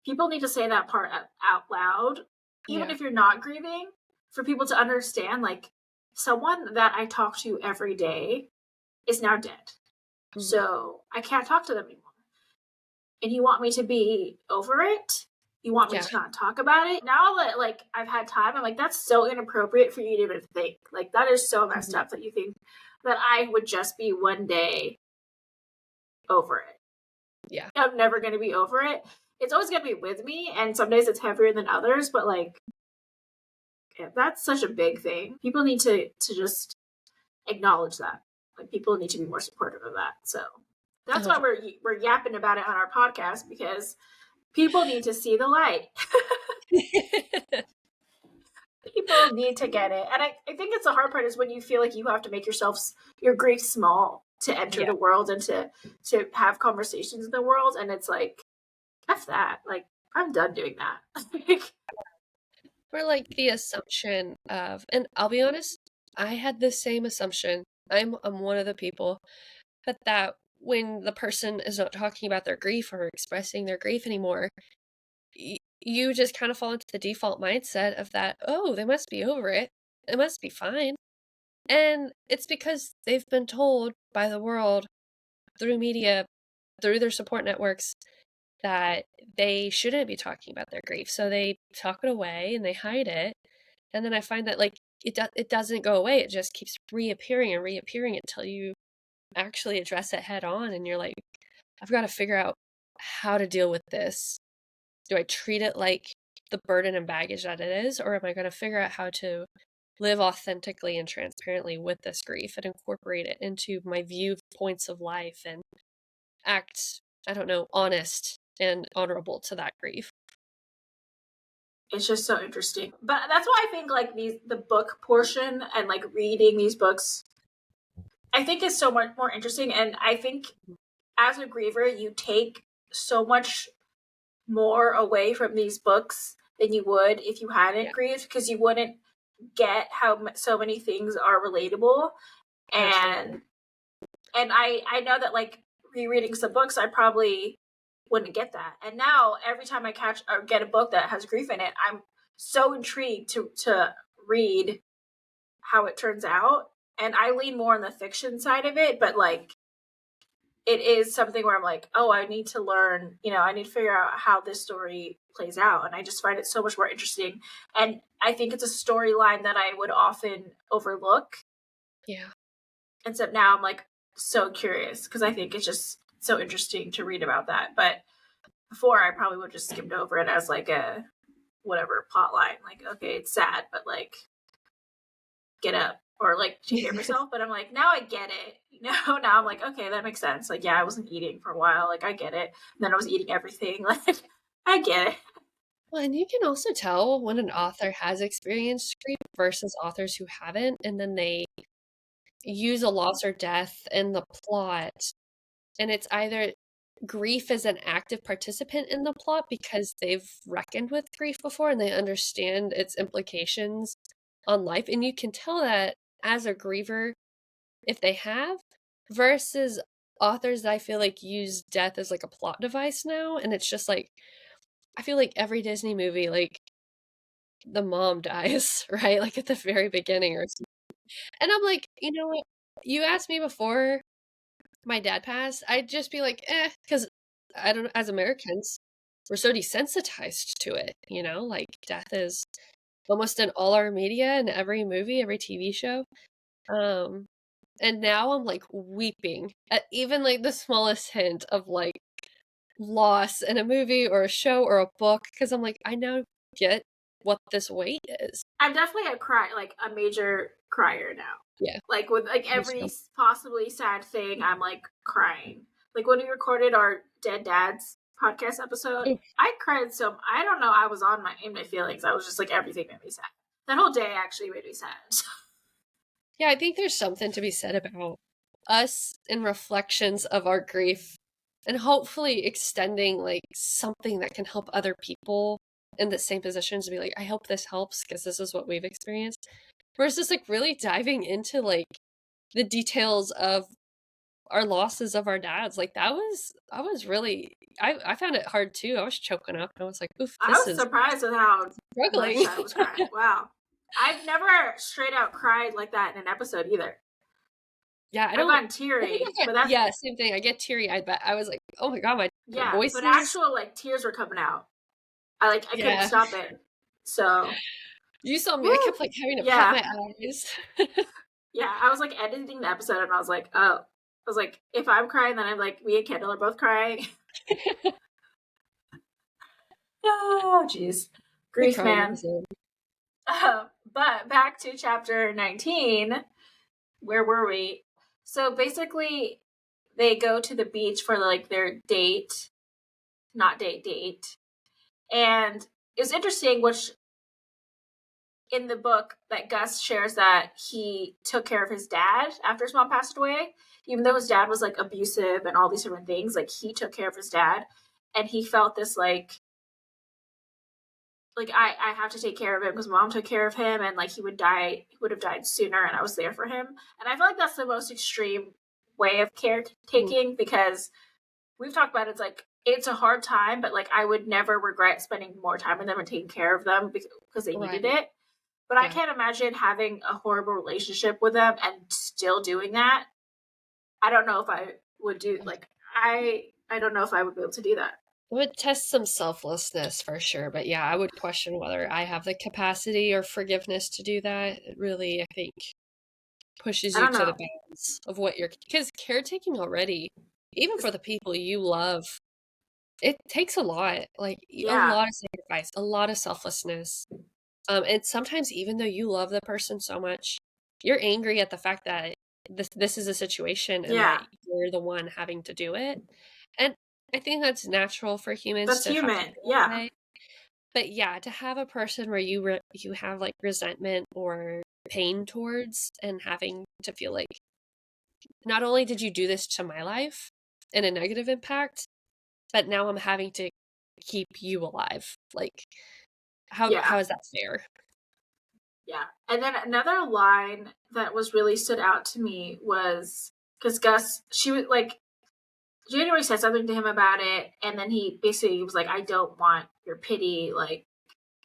people need to say that part out loud, even yeah. if you're not grieving, for people to understand like someone that I talk to every day is now dead. Hmm. So I can't talk to them anymore. And you want me to be over it? You want me Yeah. to not talk about it? Now that like I've had time, I'm like, that's so inappropriate for you to even think. Like that is so messed Hmm. up that you think that I would just be one day over it. Yeah. I'm never gonna be over it. It's always gonna be with me, and some days it's heavier than others, but like yeah, that's such a big thing. People need to just acknowledge that. Like people need to be more supportive of that. So That's Oh. why we're yapping about it on our podcast, because people need to see the light. People need to get it. And I think it's the hard part is when you feel like you have to make your grief small to enter Yeah. the world and to have conversations in the world. And it's like, F that. Like, I'm done doing that. Or like the assumption of, and I'll be honest, I had the same assumption. I'm one of the people, but that when the person is not talking about their grief or expressing their grief anymore, you just kind of fall into the default mindset of that, oh, they must be over it. It must be fine. And it's because they've been told by the world through media, through their support networks, that they shouldn't be talking about their grief. So they tuck it away and they hide it. And then I find that like it doesn't go away. It just keeps reappearing and reappearing until you actually address it head on and you're like, I've got to figure out how to deal with this. Do I treat it like the burden and baggage that it is, or am I going to figure out how to live authentically and transparently with this grief and incorporate it into my viewpoints of life and act, I don't know, honest and honorable to that grief? It's just so interesting. But that's why I think like the book portion and like reading these books, I think is so much more interesting. And I think as a griever, you take so much more away from these books than you would if you hadn't Yeah, grieved, because you wouldn't get how so many things are relatable. absolutely. And I know that like rereading some books, I probably wouldn't get that. And now every time I catch or get a book that has grief in it, I'm so intrigued to read how it turns out. And I lean more on the fiction side of it, but like it is something where I'm like, oh, I need to learn, I need to figure out how this story plays out. And I just find it so much more interesting. And I think it's a storyline that I would often overlook. Yeah. And so now I'm like so curious because I think it's just so interesting to read about that. But before I probably would have just skimmed over it as like a whatever plot line. Like, okay, it's sad, but like get up or like take care of yourself. But I'm like, now I get it. Now I'm like, okay, that makes sense. Like, yeah, I wasn't eating for a while. Like, I get it. And then I was eating everything. Like, I get it. Well, and you can also tell when an author has experienced grief versus authors who haven't, and then they use a loss or death in the plot, and it's either grief as an active participant in the plot because they've reckoned with grief before and they understand its implications on life, and you can tell that as a griever if they have, versus authors that I feel like use death as like a plot device now, and it's just like I feel like every Disney movie, like the mom dies, right? Like at the very beginning or something. And I'm like, you know what? You asked me before my dad passed, I'd just be like, because I don't know, as Americans, we're so desensitized to it, like death is almost in all our media and every movie, every TV show. Um, and now I'm like weeping at even like the smallest hint of like loss in a movie or a show or a book because I'm like, I now get what this weight is. I'm definitely like a major crier now. Yeah. Like with like every possibly sad thing, I'm like crying. Like when we recorded our Dead Dads podcast episode, I cried so I don't know, I was in my feelings. I was just like everything made me sad. That whole day actually made me sad. Yeah, I think there's something to be said about us in reflections of our grief and hopefully extending like something that can help other people in the same positions to be like, I hope this helps because this is what we've experienced. Versus like really diving into like the details of our losses of our dads. Like that was really I found it hard too. I was choking up and I was like, oof, I this was is surprised with how much struggling. I was crying. Wow. I've never straight out cried like that in an episode either. Yeah, I've gotten I think teary, I but get, that's yeah, same thing. I get teary eyed, but I was like, oh my god, my yeah, voice but is actual like tears were coming out. I couldn't yeah. stop it. So You saw me. woo, I kept like having to pat yeah. my eyes. Yeah, I was like editing the episode and I was like, oh. I was like, if I'm crying, then I'm like, me and Kendall are both crying. Oh, jeez. The Grief, crying man. episode. But back to chapter 19. Where were we? So basically, they go to the beach for like their date, not date. And it's interesting, which in the book that Gus shares that he took care of his dad after his mom passed away. Even though his dad was like abusive and all these different things, like he took care of his dad, and he felt this like I have to take care of him because mom took care of him, and like he would have died sooner, and I was there for him. And I feel like that's the most extreme way of Mhm. caretaking, because we've talked about it, it's like it's a hard time, but like I would never regret spending more time with them and taking care of them because they needed Right. it. But I Yeah. can't imagine having a horrible relationship with them and still doing that. I don't know if I would do like I don't know if I would be able to do that. It would test some selflessness for sure, but yeah, I would question whether I have the capacity or forgiveness to do that. It really, I think, pushes I you don't to the know. bounds of what you're, because caretaking already, even for the people you love, it takes a lot, like a Yeah. lot of sacrifice, a lot of selflessness. And sometimes even though you love the person so much, you're angry at the fact that this is a situation and that Yeah. you're the one having to do it. And I think that's natural for humans That's to have to human. feel that Yeah. way. But yeah, to have a person where you have like resentment or pain towards and having to feel like not only did you do this to my life and a negative impact, but now I'm having to keep you alive. Like Yeah. how is that fair? Yeah. And then another line that was really stood out to me was because Gus, she was like, January said something to him about it, and then he basically was like, I don't want your pity, like,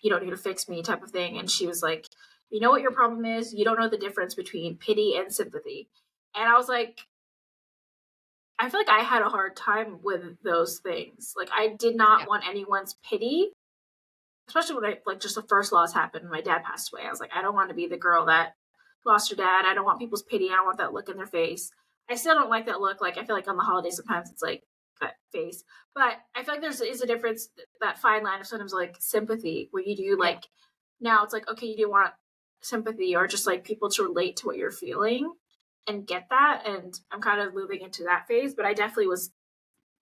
you don't need to fix me, type of thing. And she was like, you know what your problem is? You don't know the difference between pity and sympathy. And I was like, I feel like I had a hard time with those things. Like, I did not Yeah. want anyone's pity, especially when I like just the first loss happened and my dad passed away. I was like, I don't want to be the girl that lost her dad. I don't want people's pity. I don't want that look in their face. I still don't like that look. Like I feel like on the holidays sometimes it's like that face. But I feel like there's is a difference, that fine line of sometimes like sympathy where you do Yeah. like, now it's like, okay, you do want sympathy or just like people to relate to what you're feeling and get that. And I'm kind of moving into that phase. But I definitely was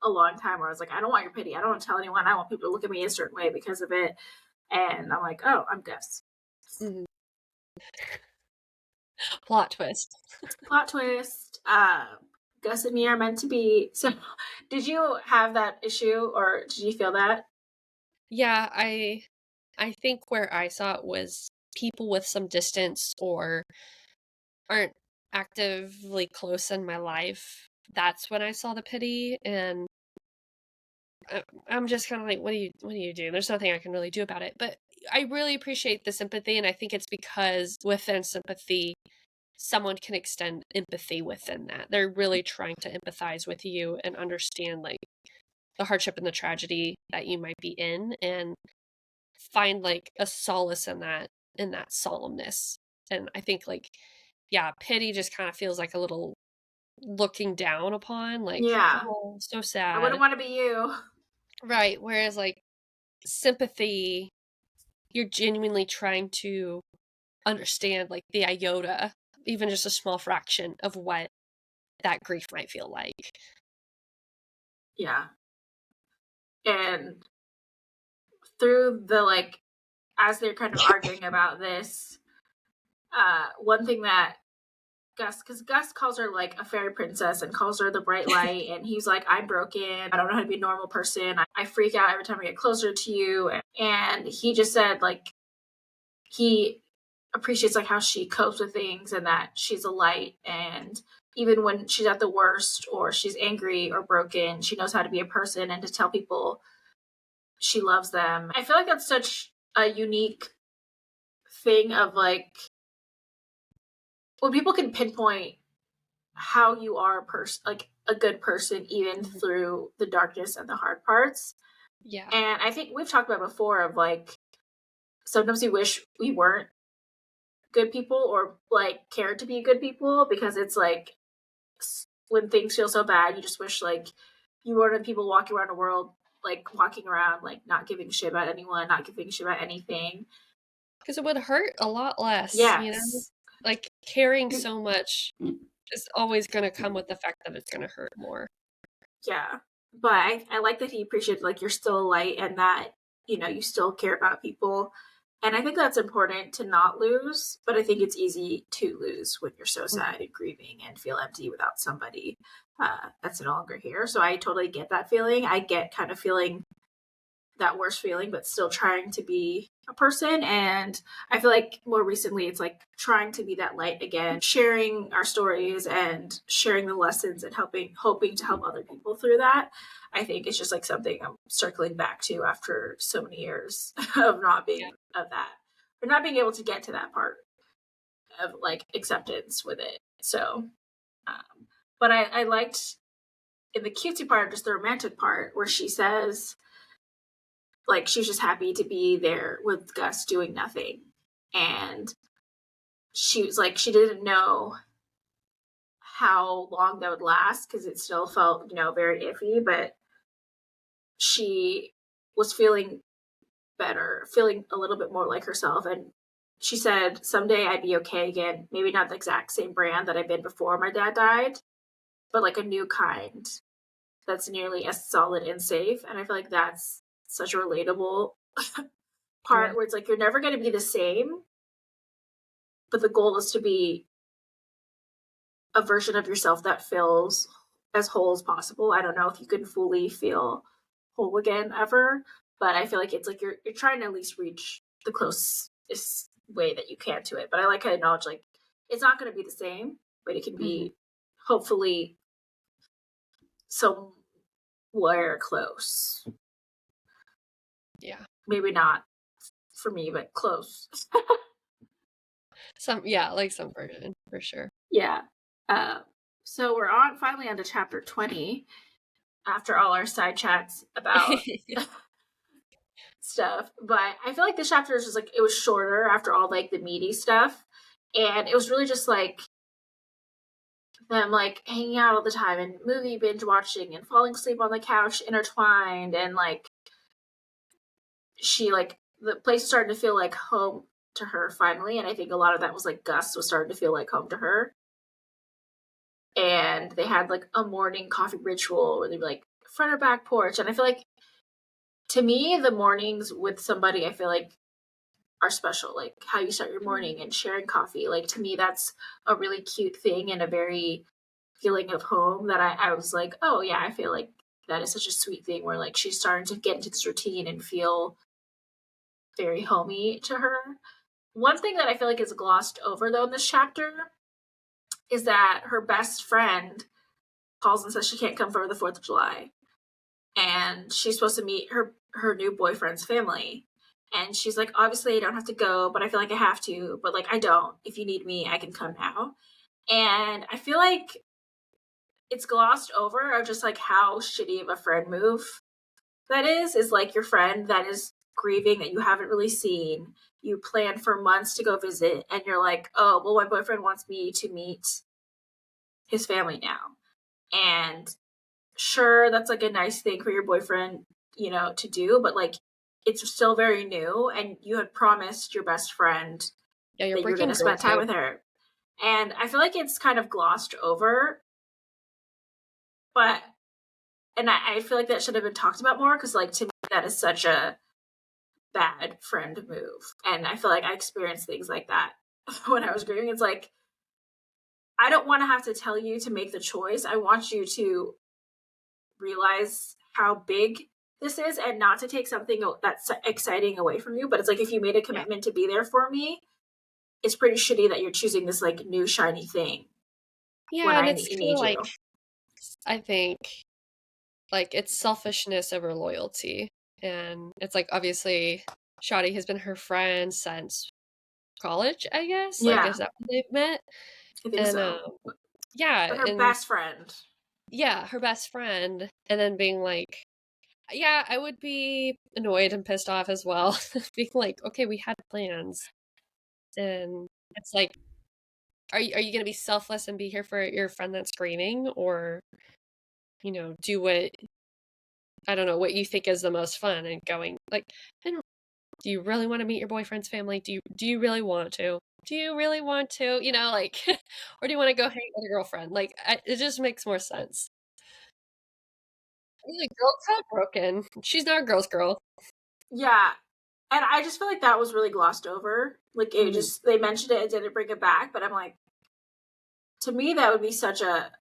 a long time where I was like, I don't want your pity. I don't want to tell anyone. I want people to look at me a certain way because of it. And I'm like, oh, I'm Gus. Mhm. Plot twist. Plot twist. Gus and me are meant to be. So, did you have that issue, or did you feel that? Yeah, I think where I saw it was people with some distance or aren't actively close in my life. That's when I saw the pity, and I'm just kind of like, what do you do? There's nothing I can really do about it. But I really appreciate the sympathy, and I think it's because within sympathy, someone can extend empathy within that. They're really trying to empathize with you and understand like the hardship and the tragedy that you might be in, and find like a solace in that solemnness. And I think like yeah, pity just kind of feels like a little looking down upon, like, Yeah, oh, so I sad. wouldn't want to be you. Right. Whereas like sympathy, you're genuinely trying to understand like the iota, even just a small fraction of what that grief might feel like. Yeah, and through the like, as they're kind of arguing about this, one thing that Gus, because Gus calls her like a fairy princess and calls her the bright light, and he's like, I'm broken. I don't know how to be a normal person. I freak out every time I get closer to you. And he just said like he appreciates like how she copes with things and that she's a light, and even when she's at the worst or she's angry or broken, she knows how to be a person and to tell people she loves them. I feel like that's such a unique thing of like when people can pinpoint how you are a person, like a good person, even Mhm. through the darkness and the hard parts. Yeah. And I think we've talked about before of like sometimes we wish we weren't good people or like cared to be good people, because it's like when things feel so bad, you just wish like you were the people walking around the world, like walking around like not giving a shit about anyone, not giving a shit about anything. Because it would hurt a lot less, you know? Yes. Like caring so much is always going to come with the fact that it's going to hurt more. Yeah. But I like that he appreciated like you're still a light and that, you know, you still care about people. And I think that's important to not lose, but I think it's easy to lose when you're so Mhm. sad and grieving and feel empty without somebody that's no longer here. So I totally get that feeling. I get kind of feeling that worst feeling, but still trying to be a person. And I feel like more recently, it's like trying to be that light again, sharing our stories and sharing the lessons and hoping to help other people through that. I think it's just like something I'm circling back to after so many years of not Yeah. being of that, or not being able to get to that part of like acceptance with it. So, but I liked in the cutesy part, just the romantic part, where she says, like she was just happy to be there with Gus doing nothing. And she was like, she didn't know how long that would last because it still felt, you know, very iffy, but she was feeling better, feeling a little bit more like herself. And she said, someday I'd be okay again. Maybe not the exact same brand that I've been before my dad died, but like a new kind that's nearly as solid and safe. And I feel like that's such a relatable Yeah. part where it's like you're never going to be the same, but the goal is to be a version of yourself that feels as whole as possible. I don't know if you can fully feel whole again ever, but I feel like it's like you're trying to at least reach the closest way that you can to it. But I like to acknowledge like it's not going to be the same, but it can Hmm. be hopefully somewhere close. Yeah. Maybe not for me, but close. Yeah, like some version for sure. Yeah. Uh, so we're on finally on to chapter 20 after all our side chats about stuff. But I feel like this chapter is just like it was shorter after all like the meaty stuff. And it was really just like them like hanging out all the time and movie binge watching and falling asleep on the couch intertwined and like she like the place started to feel like home to her finally. And I think a lot of that was like Gus was starting to feel like home to her. And they had like a morning coffee ritual where they'd be like front or back porch. And I feel like to me, the mornings with somebody I feel like are special. Like how you start your morning and sharing coffee. Like to me, that's a really cute thing and a very feeling of home that I was like, oh yeah, I feel like that is such a sweet thing where like she's starting to get into this routine and feel very homey to her. One thing that I feel like is glossed over though in this chapter is that her best friend calls and says she can't come for the 4th of July. And she's supposed to meet her new boyfriend's family. And she's like, obviously I don't have to go, but I feel like I have to. But like I don't. If you need me, I can come now. And I feel like it's glossed over of just like how shitty of a friend move that is like your friend that is grieving that you haven't really seen. You plan for months to go visit, and you're like, oh, well, my boyfriend wants me to meet his family now. And sure, that's like a nice thing for your boyfriend, you know, to do, but like it's still very new and you had promised your best friend Yeah, you're that you're going breaking to spend rules time here. with her. And I feel like it's kind of glossed over, but and I feel like that should have been talked about more because like to me that is such a bad friend move. And I feel like I experienced things like that when I was grieving. It's like I don't want to have to tell you to make the choice. I want you to realize how big this is and not to take something that's exciting away from you. But it's like if you made a Yeah. commitment to be there for me, it's pretty shitty that you're choosing this like new shiny thing when Yeah, and I it's kind of need like, you. I think, like it's selfishness over loyalty. And it's like obviously Shadi has been her friend since college, I guess. Like, Yeah, is that when they've met? I think And so. yeah, But her and best friend. yeah, her best friend, and then being like, yeah, I would be annoyed and pissed off as well. Being like, okay, we had plans. And it's like, are you gonna be selfless and be here for your friend that's screaming, or do what I don't know what you think is the most fun and going like, I don't, do you really want to meet your boyfriend's family? Do you really want to? do you really want to, like, or do you want to go hang with your girlfriend? Like, it just makes more sense. The girl's heartbroken. She's not a girl's girl. Yeah. And I just feel like that was really glossed over. Like it Mhm. just they mentioned it and didn't bring it back, but I'm like, to me that would be such a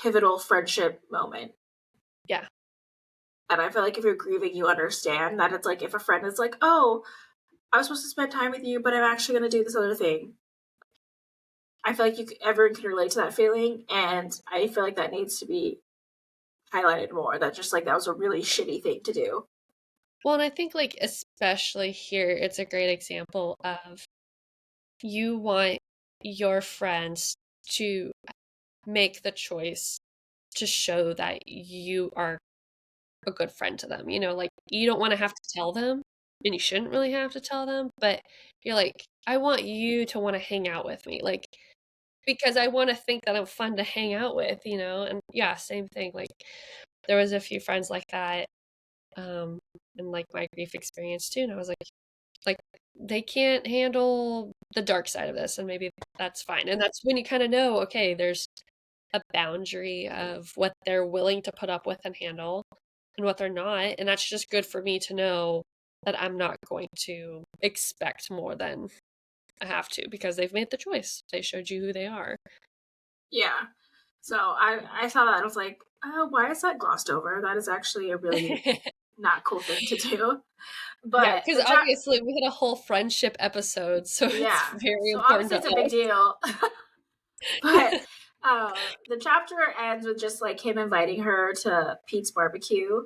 pivotal friendship moment. Yeah. And I feel like if you're grieving, you understand that it's like if a friend is like, "Oh, I was supposed to spend time with you, but I'm actually going to do this other thing." I feel like everyone can relate to that feeling, and I feel like that needs to be highlighted more. That just like that was a really shitty thing to do. Well, and I think, like, especially here, it's a great example of you want your friends to make the choice to show that you are a good friend to them. Like, you don't want to have to tell them, and you shouldn't really have to tell them, but you're like, I want you to want to hang out with me. Like, because I want to think that I'm fun to hang out with. And yeah, same thing. Like, there was a few friends like that, um, in like my grief experience too, and I was like they can't handle the dark side of this, and maybe that's fine. And that's when you kind of know, okay, there's a boundary of what they're willing to put up with and handle and what they're not. And that's just good for me to know that I'm not going to expect more than I have to because they've made the choice. They showed you who they are. Yeah. So I saw that and I was like, oh, why is that glossed over? That is actually a really not cool thing to do. Yeah, But because the chat, obviously we had a whole friendship episode, so it's yeah. very So important obviously to it's a big us. deal. But the chapter ends with just like him inviting her to Pete's barbecue,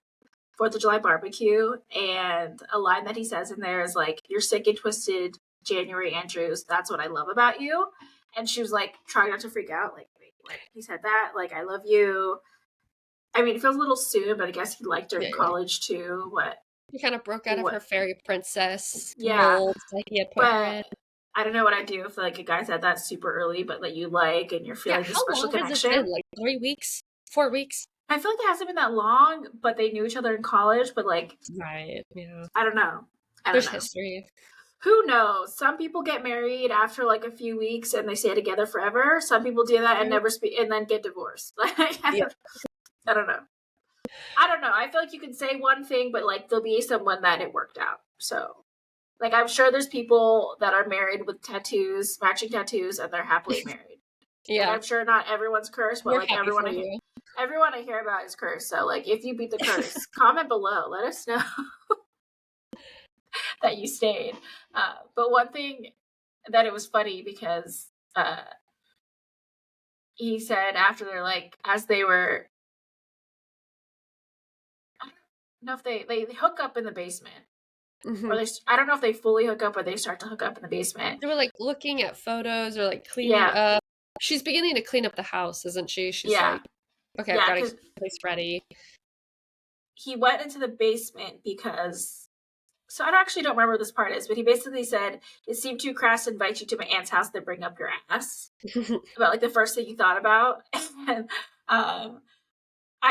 4th of July barbecue, and a line that he says in there is like, "You're sick and twisted, January Andrews. That's what I love about you." And she was like, trying not to freak out, like, wait, what? He said that? Like, I love you. I mean, it feels a little soon, but I guess he liked her in Yeah. college too. What? She kind of broke out of her What? fairy princess Yeah, mold that he had put her but in. I don't know what I'd do if like a guy said that super early, but that you like and you're Yeah, feeling this how special long has it been? connection. Like 3 weeks? 4 weeks? I feel like it hasn't been that long, but they knew each other in college. But like, Right, yeah. I don't know. I don't There's know. history. Who knows? Some people get married after like a few weeks and they stay together forever. Some people do that and Right. never speak and then get divorced. Like, I Yeah. don't know. I don't know. I feel like you can say one thing, but like there'll be someone that it worked out. So, like, I'm sure there's people that are married with tattoos, matching tattoos, and they're happily married. Like, Yeah. I'm sure not everyone's cursed, but We're like happy for you. everyone I hear about is cursed. So, like, if you beat the curse, comment below. Let us know that you stayed. But one thing that it was funny because he said after they're like, as they were, I don't know if they hook up in the basement. Or Mhm. I don't know if they fully hook up or they start to hook up in the basement. They were, like, looking at photos or, like, cleaning Yeah, up. She's beginning to clean up the house, isn't she? She's yeah, like, "Okay, I've yeah. gotta get Because the place ready." he went into the basement because. So I actually don't remember what this part is, but he basically said it seemed too crass to invite you to my aunt's house to bring up your ass. About like the first thing you thought about, and I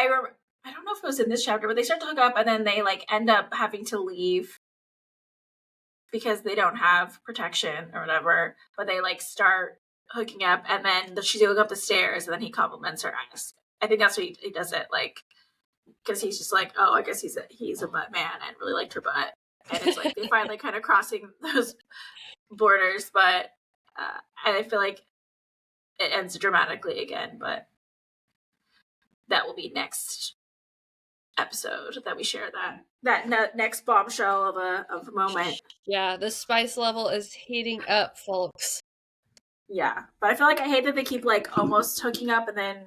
remember. I don't know if it was in this chapter, but they start to hook up and then they like end up having to leave because they don't have protection or whatever, but they like start hooking up and then she's going up the stairs and then he compliments her ass. I think that's what he does it like because he's just like, oh, I guess he's a butt man and really liked her butt, and it's like they finally kind of crossing those borders, but and I feel like it ends dramatically again, but that will be next episode that we share that next bombshell of a moment. Yeah, the spice level is heating up, folks. Yeah, but I feel like I hate that they keep like almost hooking up and then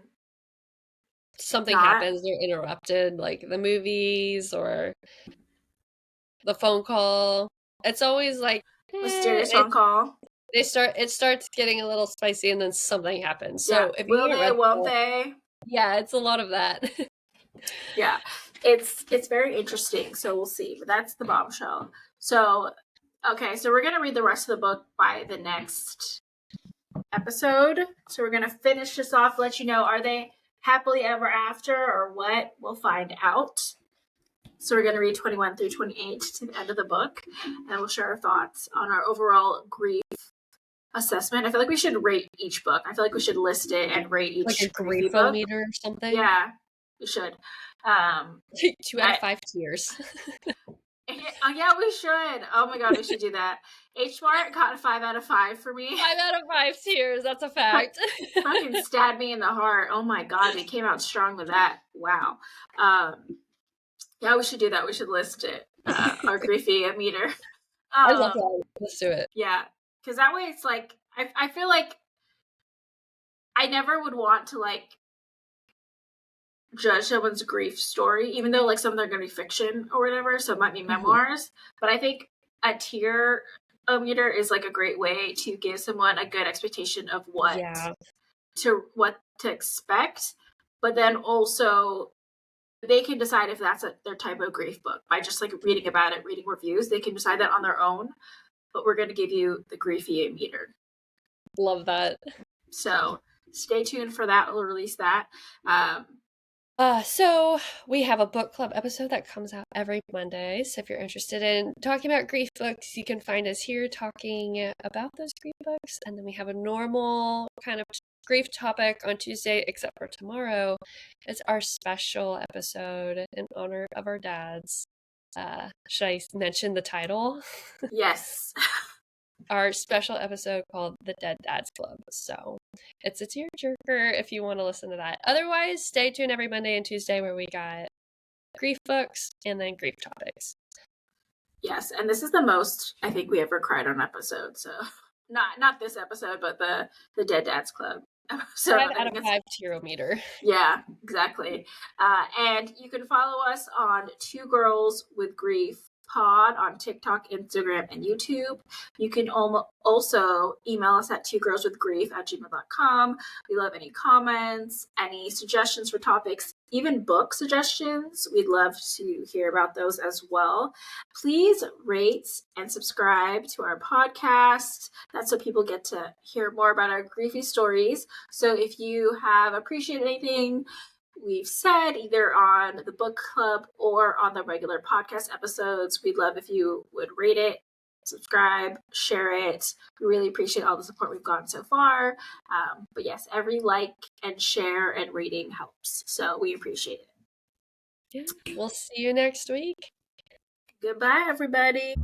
Something not. happens, they're interrupted, like the movies or the phone call. It's always like, Mysterious it phone call. it starts getting a little spicy and then something happens. Yeah, So if you will haven't they? read the Won't book, they? yeah, it's a lot of that. Yeah, it's very interesting. So we'll see. But that's the bombshell. So okay, so we're gonna read the rest of the book by the next episode. So we're gonna finish this off. Let you know, are they happily ever after or what? We'll find out. So we're gonna read 21 through 28 to the end of the book, and we'll share our thoughts on our overall grief assessment. I feel like we should rate each book. I feel like we should list it and rate Like a each griefy book. griefometer or something? Yeah, we should. 2 out of 5 tiers. Oh yeah, we should. Oh my god, we should do that. H Mart got a 5 out of 5 for me. 5 out of 5 tiers, that's a fact. Fucking stabbed me in the heart. Oh my god, they came out strong with that. Wow. Yeah, we should do that. We should list it. Our griefy meter. I love that. Let's do it. Yeah, because that way it's like I feel like I never would want to like judge someone's grief story, even though like some of them are going to be fiction or whatever, so it might be memoirs. But I think a tier meter is like a great way to give someone a good expectation of what to expect, but then also they can decide if that's their type of grief book by just like reading about it, reading reviews. They can decide that on their own, but we're going to give you the griefy meter. Love that. So stay tuned for that. We'll release that. So we have a book club episode that comes out every Monday. So if you're interested in talking about grief books, you can find us here talking about those grief books. And then we have a normal kind of grief topic on Tuesday, except for tomorrow. It's our special episode in honor of our dads. Should I mention the title? Yes. Our special episode called The Dead Dads Club. So it's a tearjerker if you want to listen to that. Otherwise, stay tuned every Monday and Tuesday where we got grief books and then grief topics. Yes, and this is the most I think we ever cried on an episode. So not this episode, but the Dead Dads Club episode. 5 out of 5 tierometer. Yeah, exactly. And you can follow us on Two Girls with Grief Pod on TikTok, Instagram, and YouTube. You can also email us at twogirlswithgrief@gmail.com. We love any comments, any suggestions for topics, even book suggestions. We'd love to hear about those as well. Please rate and subscribe to our podcast. That's so people get to hear more about our griefy stories. So if you have appreciated anything we've said, either on the book club or on the regular podcast episodes, we'd love if you would rate it, subscribe, share it. We really appreciate all the support we've gotten so far. But yes, every like and share and rating helps. So we appreciate it. Yeah, we'll see you next week. Goodbye, everybody.